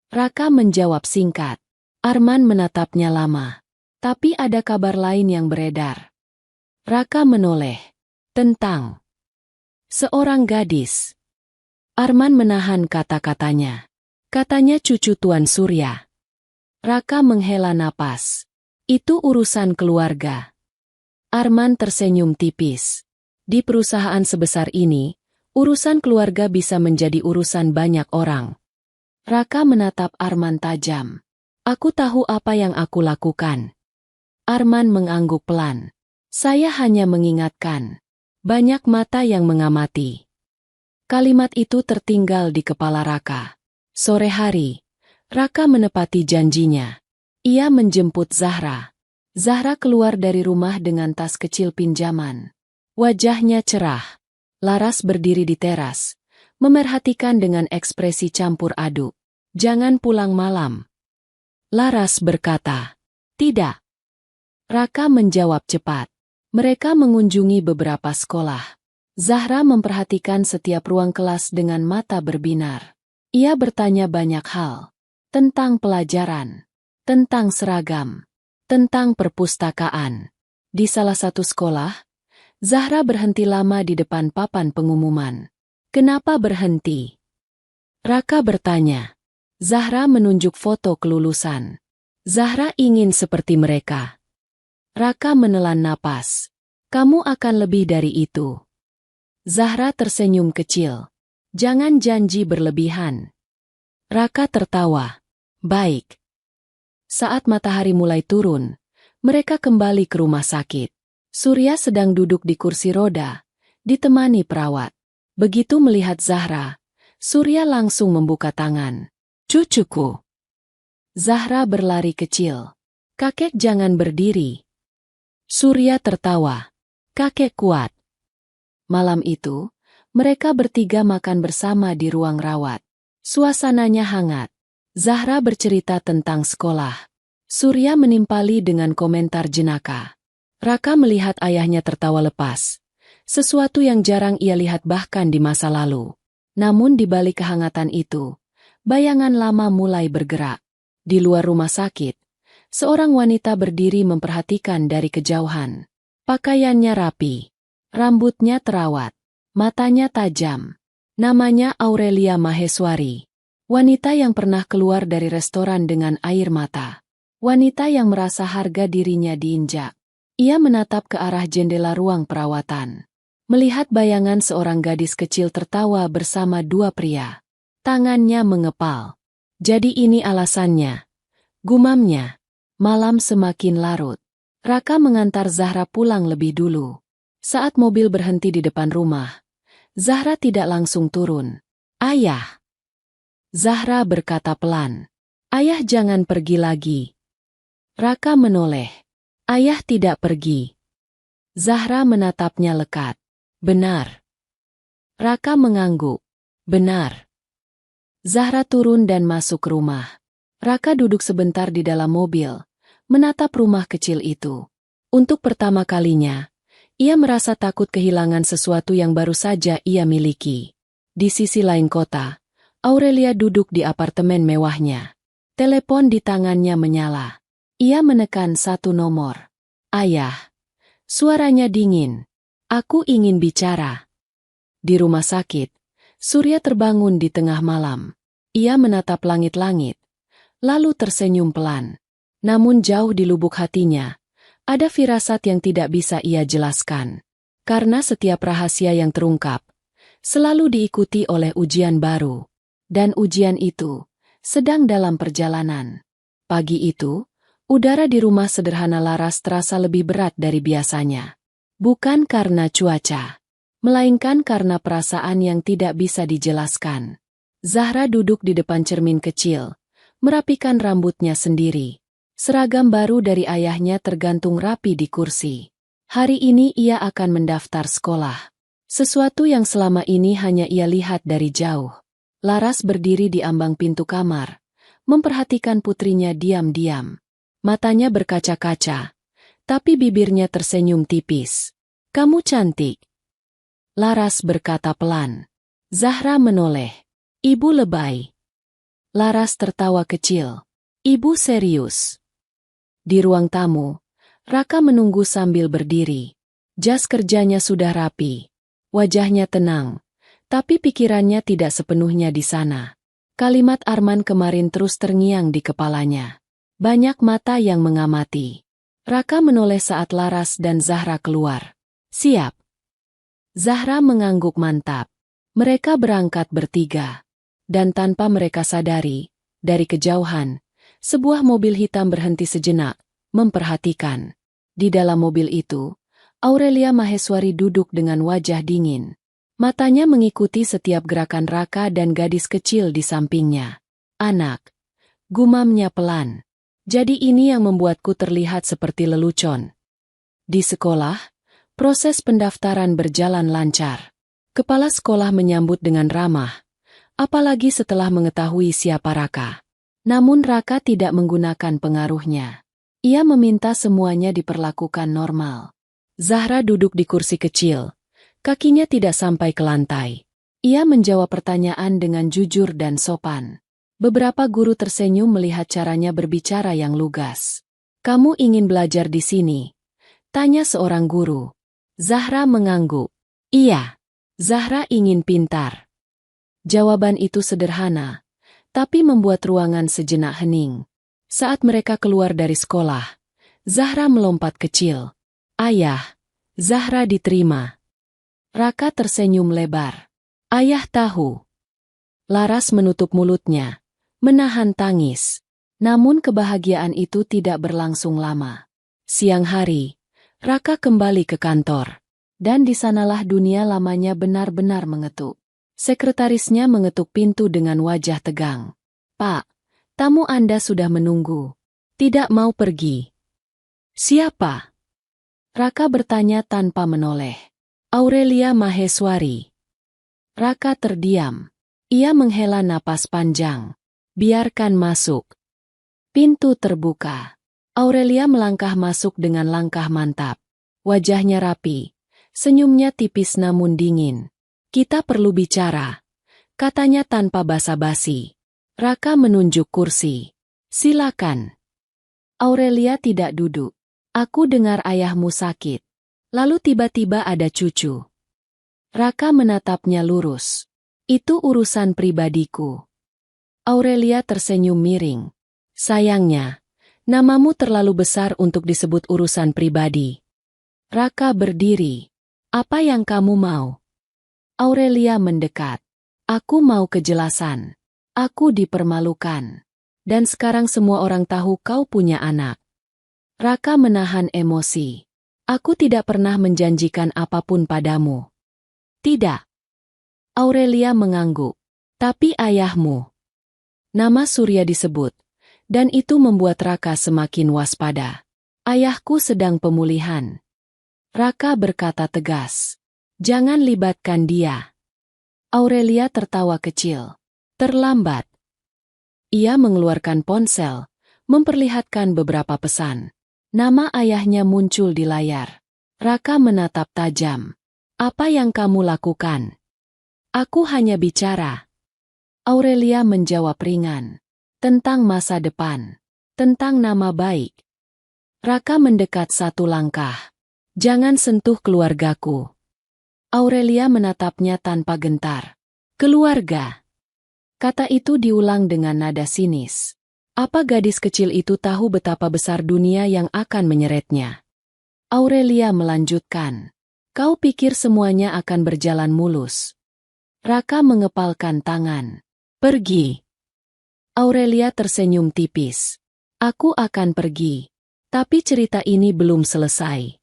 Raka menjawab singkat. Arman menatapnya lama. Tapi ada kabar lain yang beredar. Raka menoleh. Tentang seorang gadis. Arman menahan kata-katanya. Katanya cucu Tuan Surya. Raka menghela napas. Itu urusan keluarga. Arman tersenyum tipis. Di perusahaan sebesar ini, urusan keluarga bisa menjadi urusan banyak orang. Raka menatap Arman tajam. Aku tahu apa yang aku lakukan. Arman mengangguk pelan. Saya hanya mengingatkan. Banyak mata yang mengamati. Kalimat itu tertinggal di kepala Raka. Sore hari, Raka menepati janjinya. Ia menjemput Zahra. Zahra keluar dari rumah dengan tas kecil pinjaman. Wajahnya cerah. Laras berdiri di teras, memerhatikan dengan ekspresi campur aduk. Jangan pulang malam. Laras berkata. Tidak. Raka menjawab cepat. Mereka mengunjungi beberapa sekolah. Zahra memperhatikan setiap ruang kelas dengan mata berbinar. Ia bertanya banyak hal. Tentang pelajaran. Tentang seragam. Tentang perpustakaan. Di salah satu sekolah, Zahra berhenti lama di depan papan pengumuman. Kenapa berhenti? Raka bertanya. Zahra menunjuk foto kelulusan. Zahra ingin seperti mereka. Raka menelan napas. Kamu akan lebih dari itu. Zahra tersenyum kecil. Jangan janji berlebihan. Raka tertawa. Baik. Saat matahari mulai turun, mereka kembali ke rumah sakit. Surya sedang duduk di kursi roda, ditemani perawat. Begitu melihat Zahra, Surya langsung membuka tangan. Cucuku. Zahra berlari kecil. Kakek jangan berdiri. Surya tertawa. Kakek kuat. Malam itu, mereka bertiga makan bersama di ruang rawat. Suasananya hangat. Zahra bercerita tentang sekolah. Surya menimpali dengan komentar jenaka. Raka melihat ayahnya tertawa lepas. Sesuatu yang jarang ia lihat bahkan di masa lalu. Namun di balik kehangatan itu, bayangan lama mulai bergerak. Di luar rumah sakit, seorang wanita berdiri memperhatikan dari kejauhan. Pakaiannya rapi, rambutnya terawat, matanya tajam. Namanya Aurelia Maheswari. Wanita yang pernah keluar dari restoran dengan air mata. Wanita yang merasa harga dirinya diinjak. Ia menatap ke arah jendela ruang perawatan. Melihat bayangan seorang gadis kecil tertawa bersama dua pria. Tangannya mengepal. Jadi ini alasannya. Gumamnya. Malam semakin larut. Raka mengantar Zahra pulang lebih dulu. Saat mobil berhenti di depan rumah, Zahra tidak langsung turun. Ayah. Zahra berkata pelan. Ayah jangan pergi lagi. Raka menoleh. Ayah tidak pergi. Zahra menatapnya lekat. Benar. Raka mengangguk. Benar. Zahra turun dan masuk rumah. Raka duduk sebentar di dalam mobil, menatap rumah kecil itu. Untuk pertama kalinya, ia merasa takut kehilangan sesuatu yang baru saja ia miliki. Di sisi lain kota, Aurelia duduk di apartemen mewahnya. Telepon di tangannya menyala. Ia menekan satu nomor. Ayah. Suaranya dingin. Aku ingin bicara. Di rumah sakit, Surya terbangun di tengah malam. Ia menatap langit-langit, lalu tersenyum pelan. Namun jauh di lubuk hatinya, ada firasat yang tidak bisa ia jelaskan. Karena setiap rahasia yang terungkap, selalu diikuti oleh ujian baru. Dan ujian itu sedang dalam perjalanan. Pagi itu, udara di rumah sederhana Laras terasa lebih berat dari biasanya. Bukan karena cuaca, melainkan karena perasaan yang tidak bisa dijelaskan. Zahra duduk di depan cermin kecil, merapikan rambutnya sendiri. Seragam baru dari ayahnya tergantung rapi di kursi. Hari ini ia akan mendaftar sekolah. Sesuatu yang selama ini hanya ia lihat dari jauh. Laras berdiri di ambang pintu kamar, memperhatikan putrinya diam-diam. Matanya berkaca-kaca, tapi bibirnya tersenyum tipis. Kamu cantik. Laras berkata pelan. Zahra menoleh. Ibu lebay. Laras tertawa kecil. Ibu serius. Di ruang tamu, Raka menunggu sambil berdiri. Jas kerjanya sudah rapi. Wajahnya tenang. Tapi pikirannya tidak sepenuhnya di sana. Kalimat Arman kemarin terus terngiang di kepalanya. Banyak mata yang mengamati. Raka menoleh saat Laras dan Zahra keluar. Siap. Zahra mengangguk mantap. Mereka berangkat bertiga. Dan tanpa mereka sadari, dari kejauhan, sebuah mobil hitam berhenti sejenak, memperhatikan. Di dalam mobil itu, Aurelia Maheswari duduk dengan wajah dingin. Matanya mengikuti setiap gerakan Raka dan gadis kecil di sampingnya. Anak, gumamnya pelan. Jadi ini yang membuatku terlihat seperti lelucon. Di sekolah, proses pendaftaran berjalan lancar. Kepala sekolah menyambut dengan ramah. Apalagi setelah mengetahui siapa Raka. Namun Raka tidak menggunakan pengaruhnya. Ia meminta semuanya diperlakukan normal. Zahra duduk di kursi kecil. Kakinya tidak sampai ke lantai. Ia menjawab pertanyaan dengan jujur dan sopan. Beberapa guru tersenyum melihat caranya berbicara yang lugas. Kamu ingin belajar di sini? Tanya seorang guru. Zahra mengangguk. Iya. Zahra ingin pintar. Jawaban itu sederhana, tapi membuat ruangan sejenak hening. Saat mereka keluar dari sekolah, Zahra melompat kecil. Ayah, Zahra diterima. Raka tersenyum lebar. Ayah tahu. Laras menutup mulutnya, menahan tangis. Namun kebahagiaan itu tidak berlangsung lama. Siang hari, Raka kembali ke kantor. Dan di sanalah dunia lamanya benar-benar mengetuk. Sekretarisnya mengetuk pintu dengan wajah tegang. Pak, tamu Anda sudah menunggu. Tidak mau pergi. Siapa? Raka bertanya tanpa menoleh. Aurelia Maheswari. Raka terdiam. Ia menghela napas panjang. Biarkan masuk. Pintu terbuka. Aurelia melangkah masuk dengan langkah mantap. Wajahnya rapi. Senyumnya tipis namun dingin. Kita perlu bicara, katanya tanpa basa-basi. Raka menunjuk kursi. Silakan. Aurelia tidak duduk. Aku dengar ayahmu sakit. Lalu tiba-tiba ada cucu. Raka menatapnya lurus. Itu urusan pribadiku. Aurelia tersenyum miring. Sayangnya, namamu terlalu besar untuk disebut urusan pribadi. Raka berdiri. Apa yang kamu mau? Aurelia mendekat. Aku mau kejelasan. Aku dipermalukan. Dan sekarang semua orang tahu kau punya anak. Raka menahan emosi. Aku tidak pernah menjanjikan apapun padamu. Tidak. Aurelia mengangguk. Tapi ayahmu. Nama Surya disebut. Dan itu membuat Raka semakin waspada. Ayahku sedang pemulihan. Raka berkata tegas. Jangan libatkan dia. Aurelia tertawa kecil. Terlambat. Ia mengeluarkan ponsel, memperlihatkan beberapa pesan. Nama ayahnya muncul di layar. Raka menatap tajam. Apa yang kamu lakukan? Aku hanya bicara. Aurelia menjawab ringan. Tentang masa depan. Tentang nama baik. Raka mendekat satu langkah. Jangan sentuh keluargaku. Aurelia menatapnya tanpa gentar. Keluarga. Kata itu diulang dengan nada sinis. Apa gadis kecil itu tahu betapa besar dunia yang akan menyeretnya? Aurelia melanjutkan. Kau pikir semuanya akan berjalan mulus? Raka mengepalkan tangan. Pergi. Aurelia tersenyum tipis. Aku akan pergi. Tapi cerita ini belum selesai.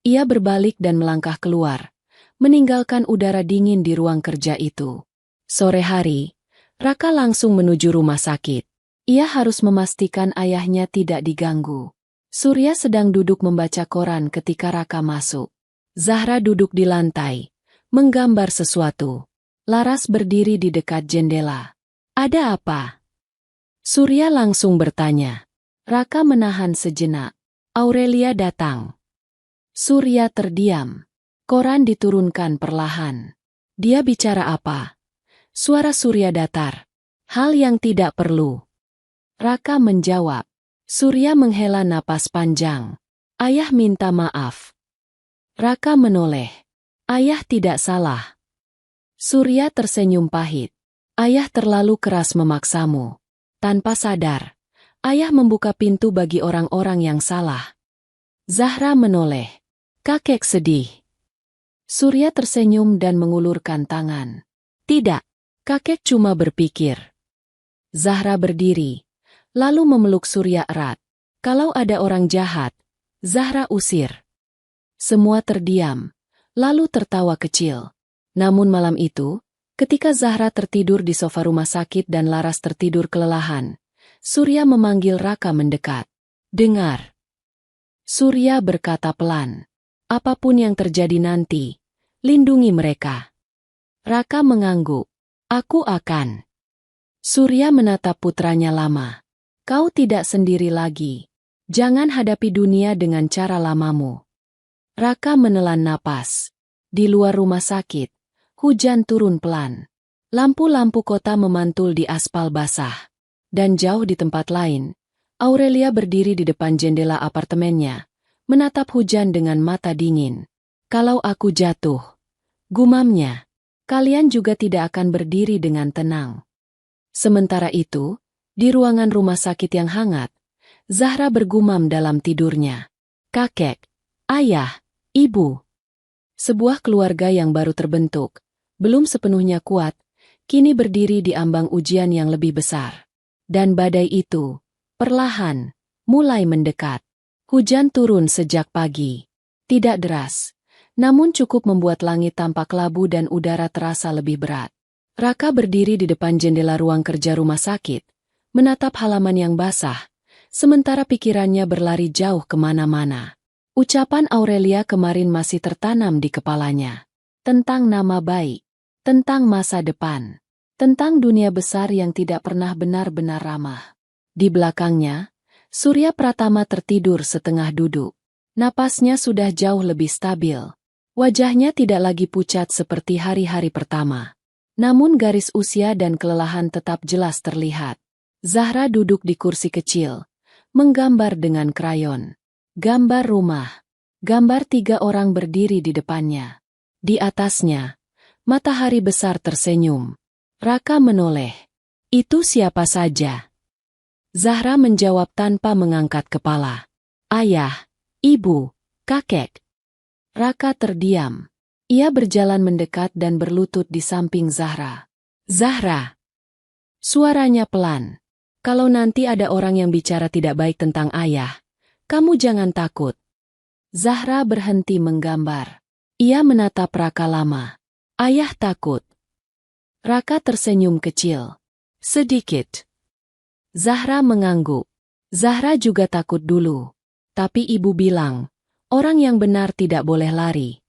Ia berbalik dan melangkah keluar, meninggalkan udara dingin di ruang kerja itu. Sore hari, Raka langsung menuju rumah sakit. Ia harus memastikan ayahnya tidak diganggu. Surya sedang duduk membaca koran ketika Raka masuk. Zahra duduk di lantai, menggambar sesuatu. Laras berdiri di dekat jendela. Ada apa? Surya langsung bertanya. Raka menahan sejenak. Aurelia datang. Surya terdiam. Koran diturunkan perlahan. Dia bicara apa? Suara Surya datar. Hal yang tidak perlu. Raka menjawab. Surya menghela napas panjang. Ayah minta maaf. Raka menoleh. Ayah tidak salah. Surya tersenyum pahit. Ayah terlalu keras memaksamu. Tanpa sadar, ayah membuka pintu bagi orang-orang yang salah. Zahra menoleh. Kakek sedih. Surya tersenyum dan mengulurkan tangan. Tidak, kakek cuma berpikir. Zahra berdiri, lalu memeluk Surya erat. Kalau ada orang jahat, Zahra usir. Semua terdiam, lalu tertawa kecil. Namun malam itu, ketika Zahra tertidur di sofa rumah sakit dan Laras tertidur kelelahan, Surya memanggil Raka mendekat. Dengar. Surya berkata pelan. Apapun yang terjadi nanti, lindungi mereka. Raka mengangguk. Aku akan. Surya menatap putranya lama. Kau tidak sendiri lagi. Jangan hadapi dunia dengan cara lamamu. Raka menelan napas. Di luar rumah sakit, hujan turun pelan. Lampu-lampu kota memantul di aspal basah. Dan jauh di tempat lain, Aurelia berdiri di depan jendela apartemennya, menatap hujan dengan mata dingin. Kalau aku jatuh, gumamnya, kalian juga tidak akan berdiri dengan tenang. Sementara itu, di ruangan rumah sakit yang hangat, Zahra bergumam dalam tidurnya. Kakek, ayah, ibu. Sebuah keluarga yang baru terbentuk, belum sepenuhnya kuat, kini berdiri di ambang ujian yang lebih besar. Dan badai itu, perlahan, mulai mendekat. Hujan turun sejak pagi. Tidak deras, namun cukup membuat langit tampak labu dan udara terasa lebih berat. Raka berdiri di depan jendela ruang kerja rumah sakit, menatap halaman yang basah, sementara pikirannya berlari jauh kemana-mana. Ucapan Aurelia kemarin masih tertanam di kepalanya. Tentang nama baik, tentang masa depan, tentang dunia besar yang tidak pernah benar-benar ramah. Di belakangnya, Surya Pratama tertidur setengah duduk. Napasnya sudah jauh lebih stabil. Wajahnya tidak lagi pucat seperti hari-hari pertama. Namun garis usia dan kelelahan tetap jelas terlihat. Zahra duduk di kursi kecil, menggambar dengan krayon. Gambar rumah. Gambar 3 orang berdiri di depannya. Di atasnya, matahari besar tersenyum. Raka menoleh. Itu siapa saja? Zahra menjawab tanpa mengangkat kepala. Ayah, ibu, kakek. Raka terdiam. Ia berjalan mendekat dan berlutut di samping Zahra. Zahra. Suaranya pelan. Kalau nanti ada orang yang bicara tidak baik tentang ayah, kamu jangan takut. Zahra berhenti menggambar. Ia menatap Raka lama. Ayah takut. Raka tersenyum kecil. Sedikit. Zahra mengangguk. Zahra juga takut dulu. Tapi ibu bilang, orang yang benar tidak boleh lari.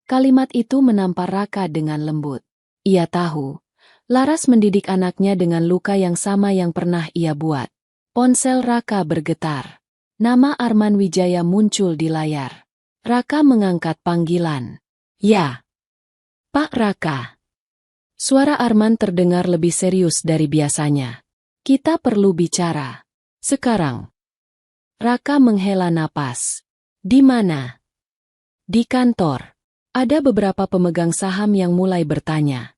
Kalimat itu menampar Raka dengan lembut. Ia tahu, Laras mendidik anaknya dengan luka yang sama yang pernah ia buat. Ponsel Raka bergetar. Nama Arman Wijaya muncul di layar. Raka mengangkat panggilan. Ya. Pak Raka. Suara Arman terdengar lebih serius dari biasanya. Kita perlu bicara. Sekarang. Raka menghela napas. Di mana? Di kantor. Ada beberapa pemegang saham yang mulai bertanya.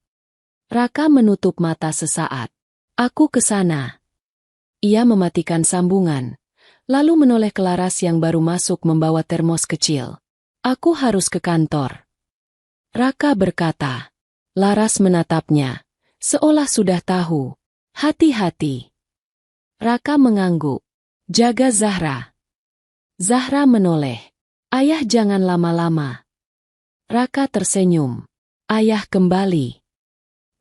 Raka menutup mata sesaat. Aku ke sana. Ia mematikan sambungan. Lalu menoleh ke Laras yang baru masuk membawa termos kecil. Aku harus ke kantor. Raka berkata. Laras menatapnya, seolah sudah tahu. Hati-hati. Raka mengangguk. Jaga Zahra. Zahra menoleh. Ayah jangan lama-lama. Raka tersenyum. Ayah kembali.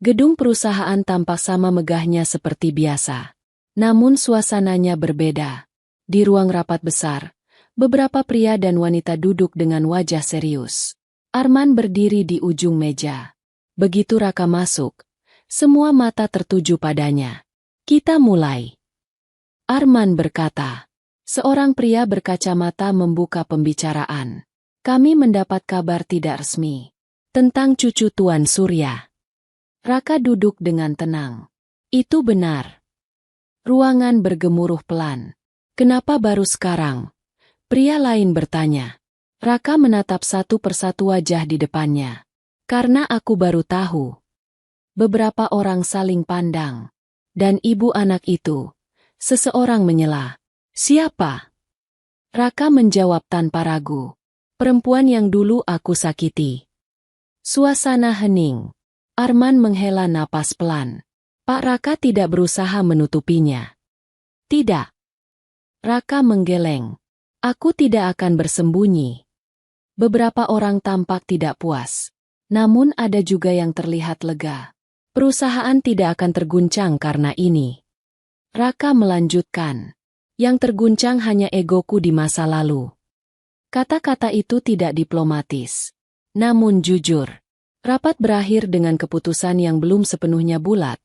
Gedung perusahaan tampak sama megahnya seperti biasa. Namun suasananya berbeda. Di ruang rapat besar, beberapa pria dan wanita duduk dengan wajah serius. Arman berdiri di ujung meja. Begitu Raka masuk, semua mata tertuju padanya. Kita mulai. Arman berkata. Seorang pria berkacamata membuka pembicaraan. Kami mendapat kabar tidak resmi tentang cucu Tuan Surya. Raka duduk dengan tenang. Itu benar. Ruangan bergemuruh pelan. Kenapa baru sekarang? Pria lain bertanya. Raka menatap satu persatu wajah di depannya. Karena aku baru tahu. Beberapa orang saling pandang. Dan ibu anak itu. Seseorang menyela. Siapa? Raka menjawab tanpa ragu. Perempuan yang dulu aku sakiti. Suasana hening. Arman menghela napas pelan. Pak Raka tidak berusaha menutupinya. Tidak. Raka menggeleng. Aku tidak akan bersembunyi. Beberapa orang tampak tidak puas. Namun ada juga yang terlihat lega. Perusahaan tidak akan terguncang karena ini. Raka melanjutkan. Yang terguncang hanya egoku di masa lalu. Kata-kata itu tidak diplomatis. Namun jujur. Rapat berakhir dengan keputusan yang belum sepenuhnya bulat.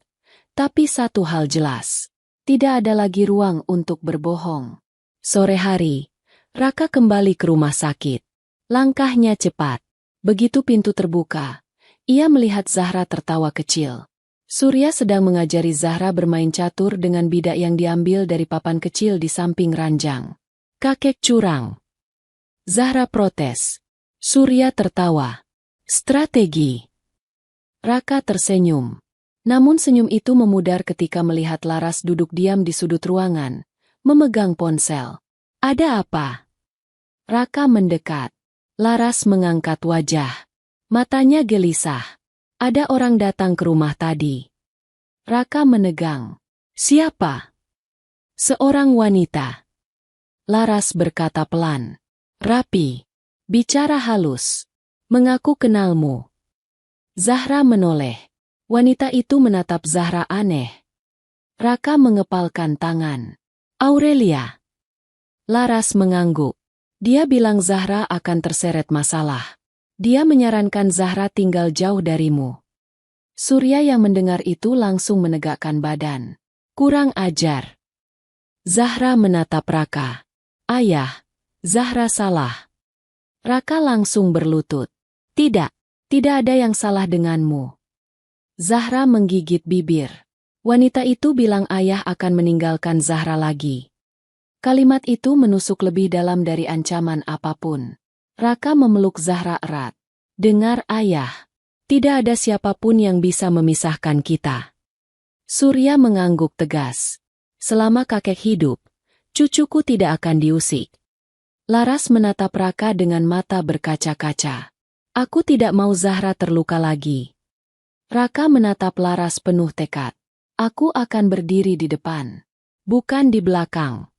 Tapi satu hal jelas. Tidak ada lagi ruang untuk berbohong. Sore hari, Raka kembali ke rumah sakit. Langkahnya cepat. Begitu pintu terbuka, ia melihat Zahra tertawa kecil. Surya sedang mengajari Zahra bermain catur dengan bidak yang diambil dari papan kecil di samping ranjang. Kakek curang. Zahra protes. Surya tertawa. Strategi. Raka tersenyum. Namun senyum itu memudar ketika melihat Laras duduk diam di sudut ruangan, memegang ponsel. Ada apa? Raka mendekat. Laras mengangkat wajah. Matanya gelisah. Ada orang datang ke rumah tadi. Raka menegang. Siapa? Seorang wanita. Laras berkata pelan. Rapi. Bicara halus. Mengaku kenalmu. Zahra menoleh. Wanita itu menatap Zahra aneh. Raka mengepalkan tangan. Aurelia. Laras mengangguk. Dia bilang Zahra akan terseret masalah. Dia menyarankan Zahra tinggal jauh darimu. Surya yang mendengar itu langsung menegakkan badan. Kurang ajar. Zahra menatap Raka. Ayah, Zahra salah. Raka langsung berlutut. Tidak, tidak ada yang salah denganmu. Zahra menggigit bibir. Wanita itu bilang ayah akan meninggalkan Zahra lagi. Kalimat itu menusuk lebih dalam dari ancaman apapun. Raka memeluk Zahra erat. Dengar ayah. Tidak ada siapapun yang bisa memisahkan kita. Surya mengangguk tegas. Selama kakek hidup, cucuku tidak akan diusik. Laras menatap Raka dengan mata berkaca-kaca. Aku tidak mau Zahra terluka lagi. Raka menatap Laras penuh tekad. Aku akan berdiri di depan, bukan di belakang.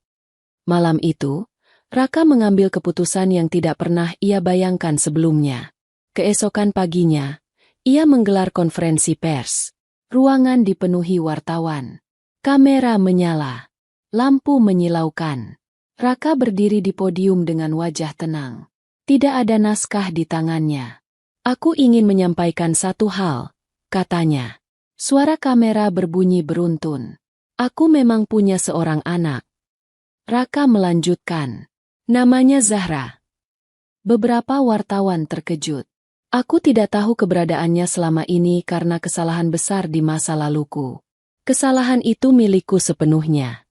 Malam itu, Raka mengambil keputusan yang tidak pernah ia bayangkan sebelumnya. Keesokan paginya, ia menggelar konferensi pers. Ruangan dipenuhi wartawan. Kamera menyala. Lampu menyilaukan. Raka berdiri di podium dengan wajah tenang. Tidak ada naskah di tangannya. Aku ingin menyampaikan satu hal, katanya. Suara kamera berbunyi beruntun. Aku memang punya seorang anak. Raka melanjutkan. Namanya Zahra. Beberapa wartawan terkejut. Aku tidak tahu keberadaannya selama ini karena kesalahan besar di masa laluku. Kesalahan itu milikku sepenuhnya.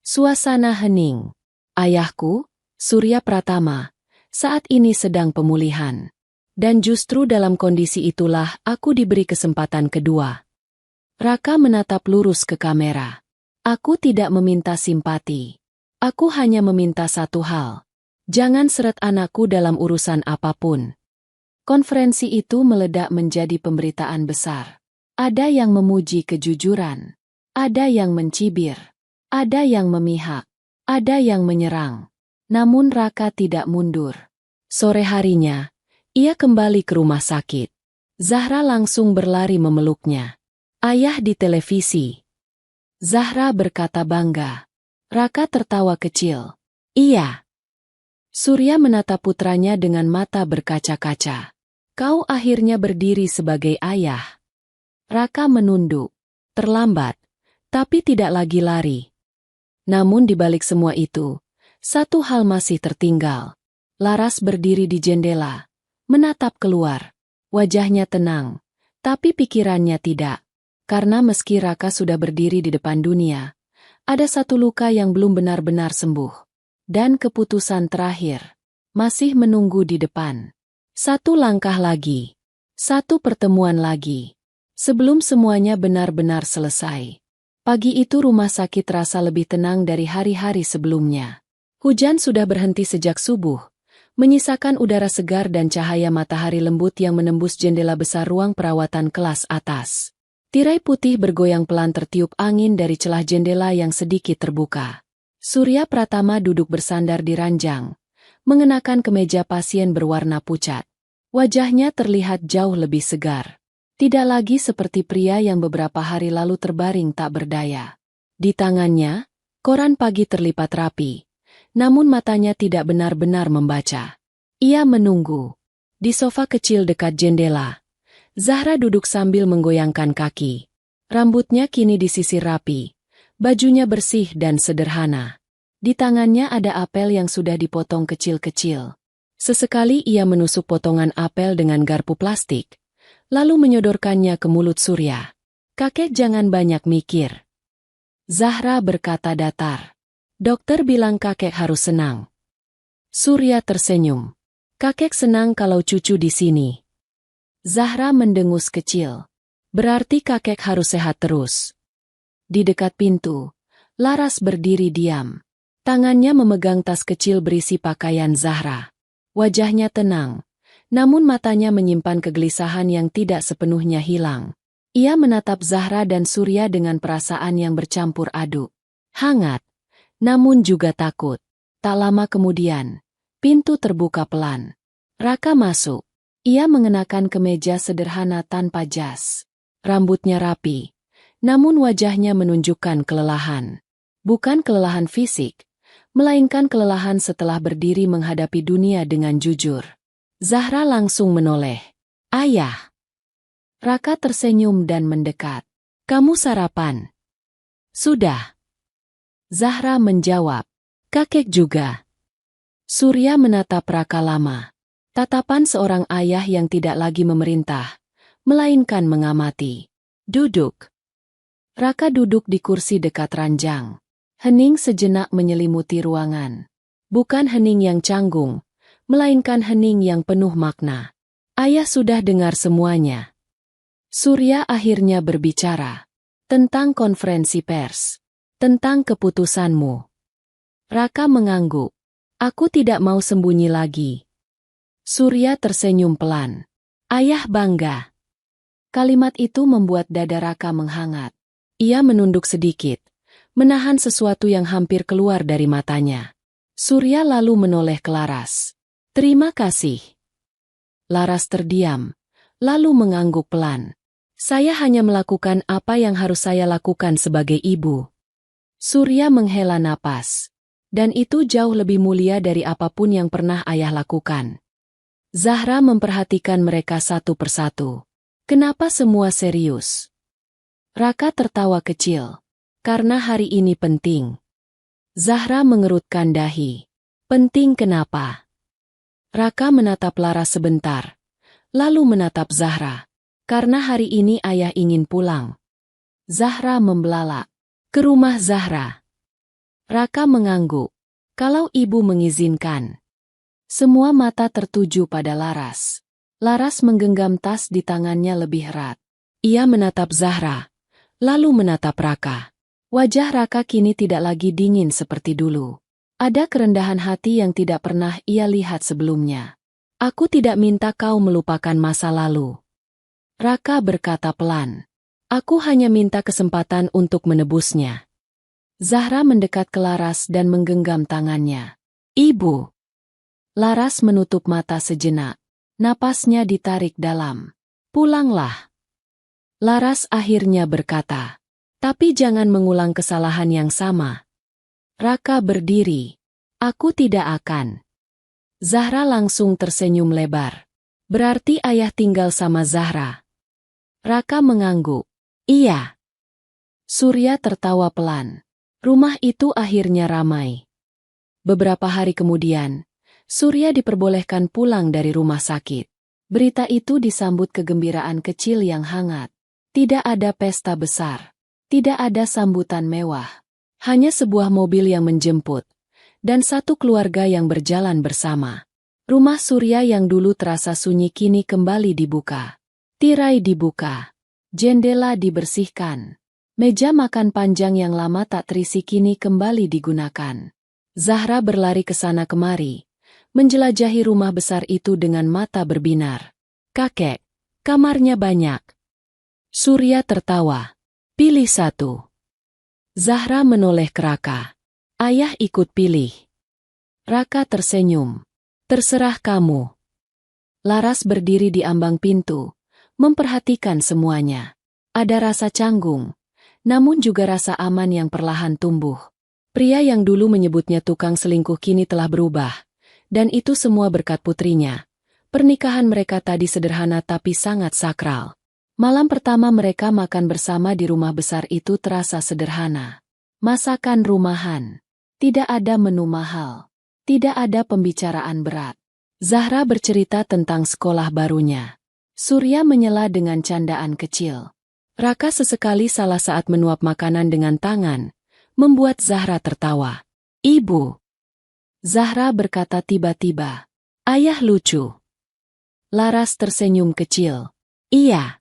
Suasana hening. Ayahku, Surya Pratama, saat ini sedang pemulihan. Dan justru dalam kondisi itulah aku diberi kesempatan kedua. Raka menatap lurus ke kamera. Aku tidak meminta simpati. Aku hanya meminta satu hal. Jangan seret anakku dalam urusan apapun. Konferensi itu meledak menjadi pemberitaan besar. Ada yang memuji kejujuran. Ada yang mencibir. Ada yang memihak. Ada yang menyerang. Namun Raka tidak mundur. Sore harinya, ia kembali ke rumah sakit. Zahra langsung berlari memeluknya. Ayah di televisi. Zahra berkata bangga. Raka tertawa kecil. Iya. Surya menatap putranya dengan mata berkaca-kaca. Kau akhirnya berdiri sebagai ayah. Raka menunduk. Terlambat, tapi tidak lagi lari. Namun di balik semua itu, satu hal masih tertinggal. Laras berdiri di jendela, menatap keluar. Wajahnya tenang, tapi pikirannya tidak. Karena meski Raka sudah berdiri di depan dunia, ada satu luka yang belum benar-benar sembuh. Dan keputusan terakhir masih menunggu di depan. Satu langkah lagi, satu pertemuan lagi, sebelum semuanya benar-benar selesai. Pagi itu rumah sakit terasa lebih tenang dari hari-hari sebelumnya. Hujan sudah berhenti sejak subuh, menyisakan udara segar dan cahaya matahari lembut yang menembus jendela besar ruang perawatan kelas atas. Tirai putih bergoyang pelan tertiup angin dari celah jendela yang sedikit terbuka. Surya Pratama duduk bersandar di ranjang, mengenakan kemeja pasien berwarna pucat. Wajahnya terlihat jauh lebih segar. Tidak lagi seperti pria yang beberapa hari lalu terbaring tak berdaya. Di tangannya, koran pagi terlipat rapi, namun matanya tidak benar-benar membaca. Ia menunggu. Di sofa kecil dekat jendela, Zahra duduk sambil menggoyangkan kaki. Rambutnya kini disisir rapi, bajunya bersih dan sederhana. Di tangannya ada apel yang sudah dipotong kecil-kecil. Sesekali ia menusuk potongan apel dengan garpu plastik, lalu menyodorkannya ke mulut Surya. "Kakek jangan banyak mikir," Zahra berkata datar. "Dokter bilang kakek harus senang." Surya tersenyum. "Kakek senang kalau cucu di sini." Zahra mendengus kecil. "Berarti kakek harus sehat terus." Di dekat pintu, Laras berdiri diam. Tangannya memegang tas kecil berisi pakaian Zahra. Wajahnya tenang, namun matanya menyimpan kegelisahan yang tidak sepenuhnya hilang. Ia menatap Zahra dan Surya dengan perasaan yang bercampur aduk. Hangat, namun juga takut. Tak lama kemudian, pintu terbuka pelan. Raka masuk. Ia mengenakan kemeja sederhana tanpa jas. Rambutnya rapi, namun wajahnya menunjukkan kelelahan. Bukan kelelahan fisik, melainkan kelelahan setelah berdiri menghadapi dunia dengan jujur. Zahra langsung menoleh. "Ayah." Raka tersenyum dan mendekat. "Kamu sarapan?" "Sudah." Zahra menjawab. "Kakek juga." Surya menatap Raka lama. Tatapan seorang ayah yang tidak lagi memerintah, melainkan mengamati. "Duduk." Raka duduk di kursi dekat ranjang. Hening sejenak menyelimuti ruangan. Bukan hening yang canggung, melainkan hening yang penuh makna. "Ayah sudah dengar semuanya." Surya akhirnya berbicara. "Tentang konferensi pers. Tentang keputusanmu." Raka mengangguk. "Aku tidak mau sembunyi lagi." Surya tersenyum pelan. "Ayah bangga." Kalimat itu membuat dada Raka menghangat. Ia menunduk sedikit, menahan sesuatu yang hampir keluar dari matanya. Surya lalu menoleh ke Laras. "Terima kasih." Laras terdiam, lalu mengangguk pelan. "Saya hanya melakukan apa yang harus saya lakukan sebagai ibu." Surya menghela napas. "Dan itu jauh lebih mulia dari apapun yang pernah ayah lakukan." Zahra memperhatikan mereka satu persatu. "Kenapa semua serius?" Raka tertawa kecil. "Karena hari ini penting." Zahra mengerutkan dahi. "Penting kenapa?" Raka menatap Laras sebentar, lalu menatap Zahra. "Karena hari ini ayah ingin pulang." Zahra membelalak. "Ke rumah Zahra?" Raka mengangguk. "Kalau ibu mengizinkan." Semua mata tertuju pada Laras. Laras menggenggam tas di tangannya lebih erat. Ia menatap Zahra, lalu menatap Raka. Wajah Raka kini tidak lagi dingin seperti dulu. Ada kerendahan hati yang tidak pernah ia lihat sebelumnya. "Aku tidak minta kau melupakan masa lalu." Raka berkata pelan. "Aku hanya minta kesempatan untuk menebusnya." Zahra mendekat ke Laras dan menggenggam tangannya. "Ibu." Laras menutup mata sejenak. Napasnya ditarik dalam. "Pulanglah." Laras akhirnya berkata. "Tapi jangan mengulang kesalahan yang sama." Raka berdiri. "Aku tidak akan." Zahra langsung tersenyum lebar. "Berarti ayah tinggal sama Zahra?" Raka mengangguk. "Iya." Surya tertawa pelan. Rumah itu akhirnya ramai. Beberapa hari kemudian, Surya diperbolehkan pulang dari rumah sakit. Berita itu disambut kegembiraan kecil yang hangat. Tidak ada pesta besar. Tidak ada sambutan mewah. Hanya sebuah mobil yang menjemput. Dan satu keluarga yang berjalan bersama. Rumah Surya yang dulu terasa sunyi kini kembali dibuka. Tirai dibuka. Jendela dibersihkan. Meja makan panjang yang lama tak terisi kini kembali digunakan. Zahra berlari ke sana kemari. Menjelajahi rumah besar itu dengan mata berbinar. Kakek, kamarnya banyak. Surya tertawa. Pilih satu. Zahra menoleh ke Raka. Ayah ikut pilih. Raka tersenyum. Terserah kamu. Laras berdiri di ambang pintu, memperhatikan semuanya. Ada rasa canggung, namun juga rasa aman yang perlahan tumbuh. Pria yang dulu menyebutnya tukang selingkuh kini telah berubah. Dan itu semua berkat putrinya. Pernikahan mereka tadi sederhana tapi sangat sakral. Malam pertama mereka makan bersama di rumah besar itu terasa sederhana. Masakan rumahan. Tidak ada menu mahal. Tidak ada pembicaraan berat. Zahra bercerita tentang sekolah barunya. Surya menyela dengan candaan kecil. Raka sesekali salah saat menuap makanan dengan tangan, membuat Zahra tertawa. Ibu. Zahra berkata tiba-tiba. Ayah lucu. Laras tersenyum kecil. Iya.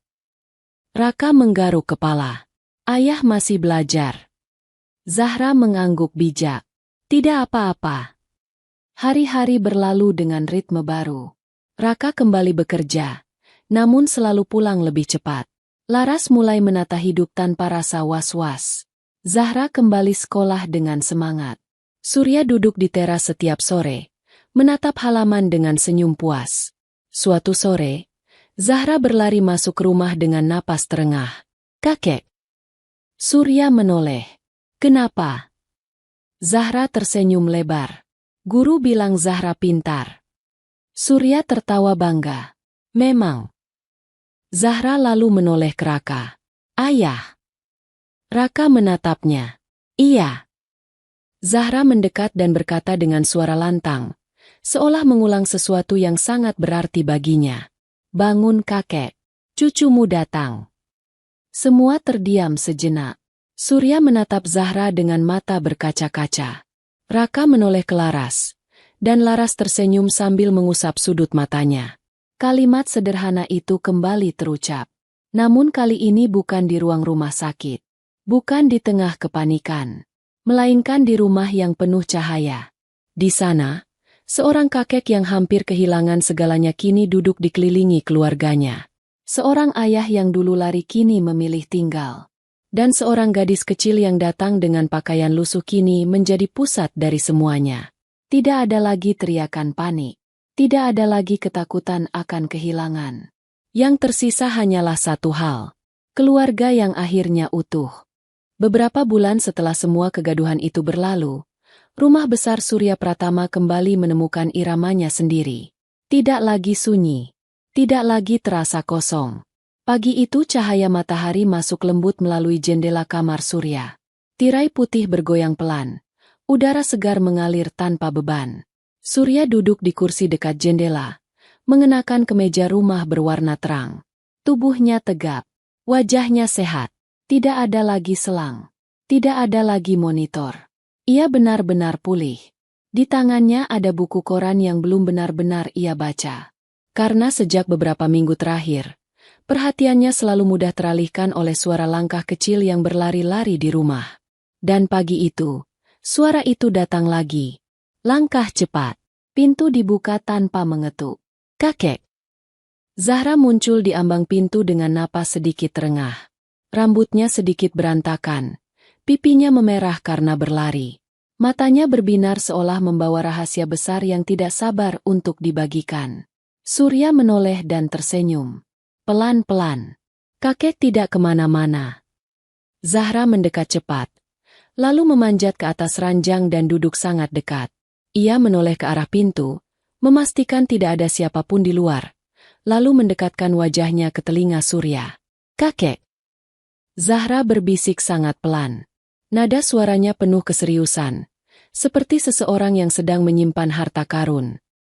Raka menggaruk kepala. Ayah masih belajar. Zahra mengangguk bijak. Tidak apa-apa. Hari-hari berlalu dengan ritme baru. Raka kembali bekerja, namun selalu pulang lebih cepat. Laras mulai menata hidup tanpa rasa was-was. Zahra kembali sekolah dengan semangat. Surya duduk di teras setiap sore, menatap halaman dengan senyum puas. Suatu sore, Zahra berlari masuk rumah dengan napas terengah. Kakek. Surya menoleh. Kenapa? Zahra tersenyum lebar. Guru bilang Zahra pintar. Surya tertawa bangga. Memang. Zahra lalu menoleh ke Raka. Ayah. Raka menatapnya. Iya. Zahra mendekat dan berkata dengan suara lantang, seolah mengulang sesuatu yang sangat berarti baginya. Bangun kakek, cucumu datang. Semua terdiam sejenak. Surya menatap Zahra dengan mata berkaca-kaca. Raka menoleh ke Laras, dan Laras tersenyum sambil mengusap sudut matanya. Kalimat sederhana itu kembali terucap. Namun kali ini bukan di ruang rumah sakit. Bukan di tengah kepanikan. Melainkan di rumah yang penuh cahaya. Di sana, seorang kakek yang hampir kehilangan segalanya kini duduk dikelilingi keluarganya. Seorang ayah yang dulu lari kini memilih tinggal. Dan seorang gadis kecil yang datang dengan pakaian lusuh kini menjadi pusat dari semuanya. Tidak ada lagi teriakan panik. Tidak ada lagi ketakutan akan kehilangan. Yang tersisa hanyalah satu hal. Keluarga yang akhirnya utuh. Beberapa bulan setelah semua kegaduhan itu berlalu, rumah besar Surya Pratama kembali menemukan iramanya sendiri. Tidak lagi sunyi. Tidak lagi terasa kosong. Pagi itu cahaya matahari masuk lembut melalui jendela kamar Surya. Tirai putih bergoyang pelan. Udara segar mengalir tanpa beban. Surya duduk di kursi dekat jendela, mengenakan kemeja rumah berwarna terang. Tubuhnya tegap. Wajahnya sehat. Tidak ada lagi selang. Tidak ada lagi monitor. Ia benar-benar pulih. Di tangannya ada buku koran yang belum benar-benar ia baca. Karena sejak beberapa minggu terakhir, perhatiannya selalu mudah teralihkan oleh suara langkah kecil yang berlari-lari di rumah. Dan pagi itu, suara itu datang lagi. Langkah cepat. Pintu dibuka tanpa mengetuk. Kakek. Zahra muncul di ambang pintu dengan napas sedikit terengah. Rambutnya sedikit berantakan. Pipinya memerah karena berlari. Matanya berbinar seolah membawa rahasia besar yang tidak sabar untuk dibagikan. Surya menoleh dan tersenyum. Pelan-pelan. Kakek tidak kemana-mana. Zahra mendekat cepat. Lalu memanjat ke atas ranjang dan duduk sangat dekat. Ia menoleh ke arah pintu, memastikan tidak ada siapapun di luar. Lalu mendekatkan wajahnya ke telinga Surya. Kakek. Zahra berbisik sangat pelan. Nada suaranya penuh keseriusan. Seperti seseorang yang sedang menyimpan harta karun.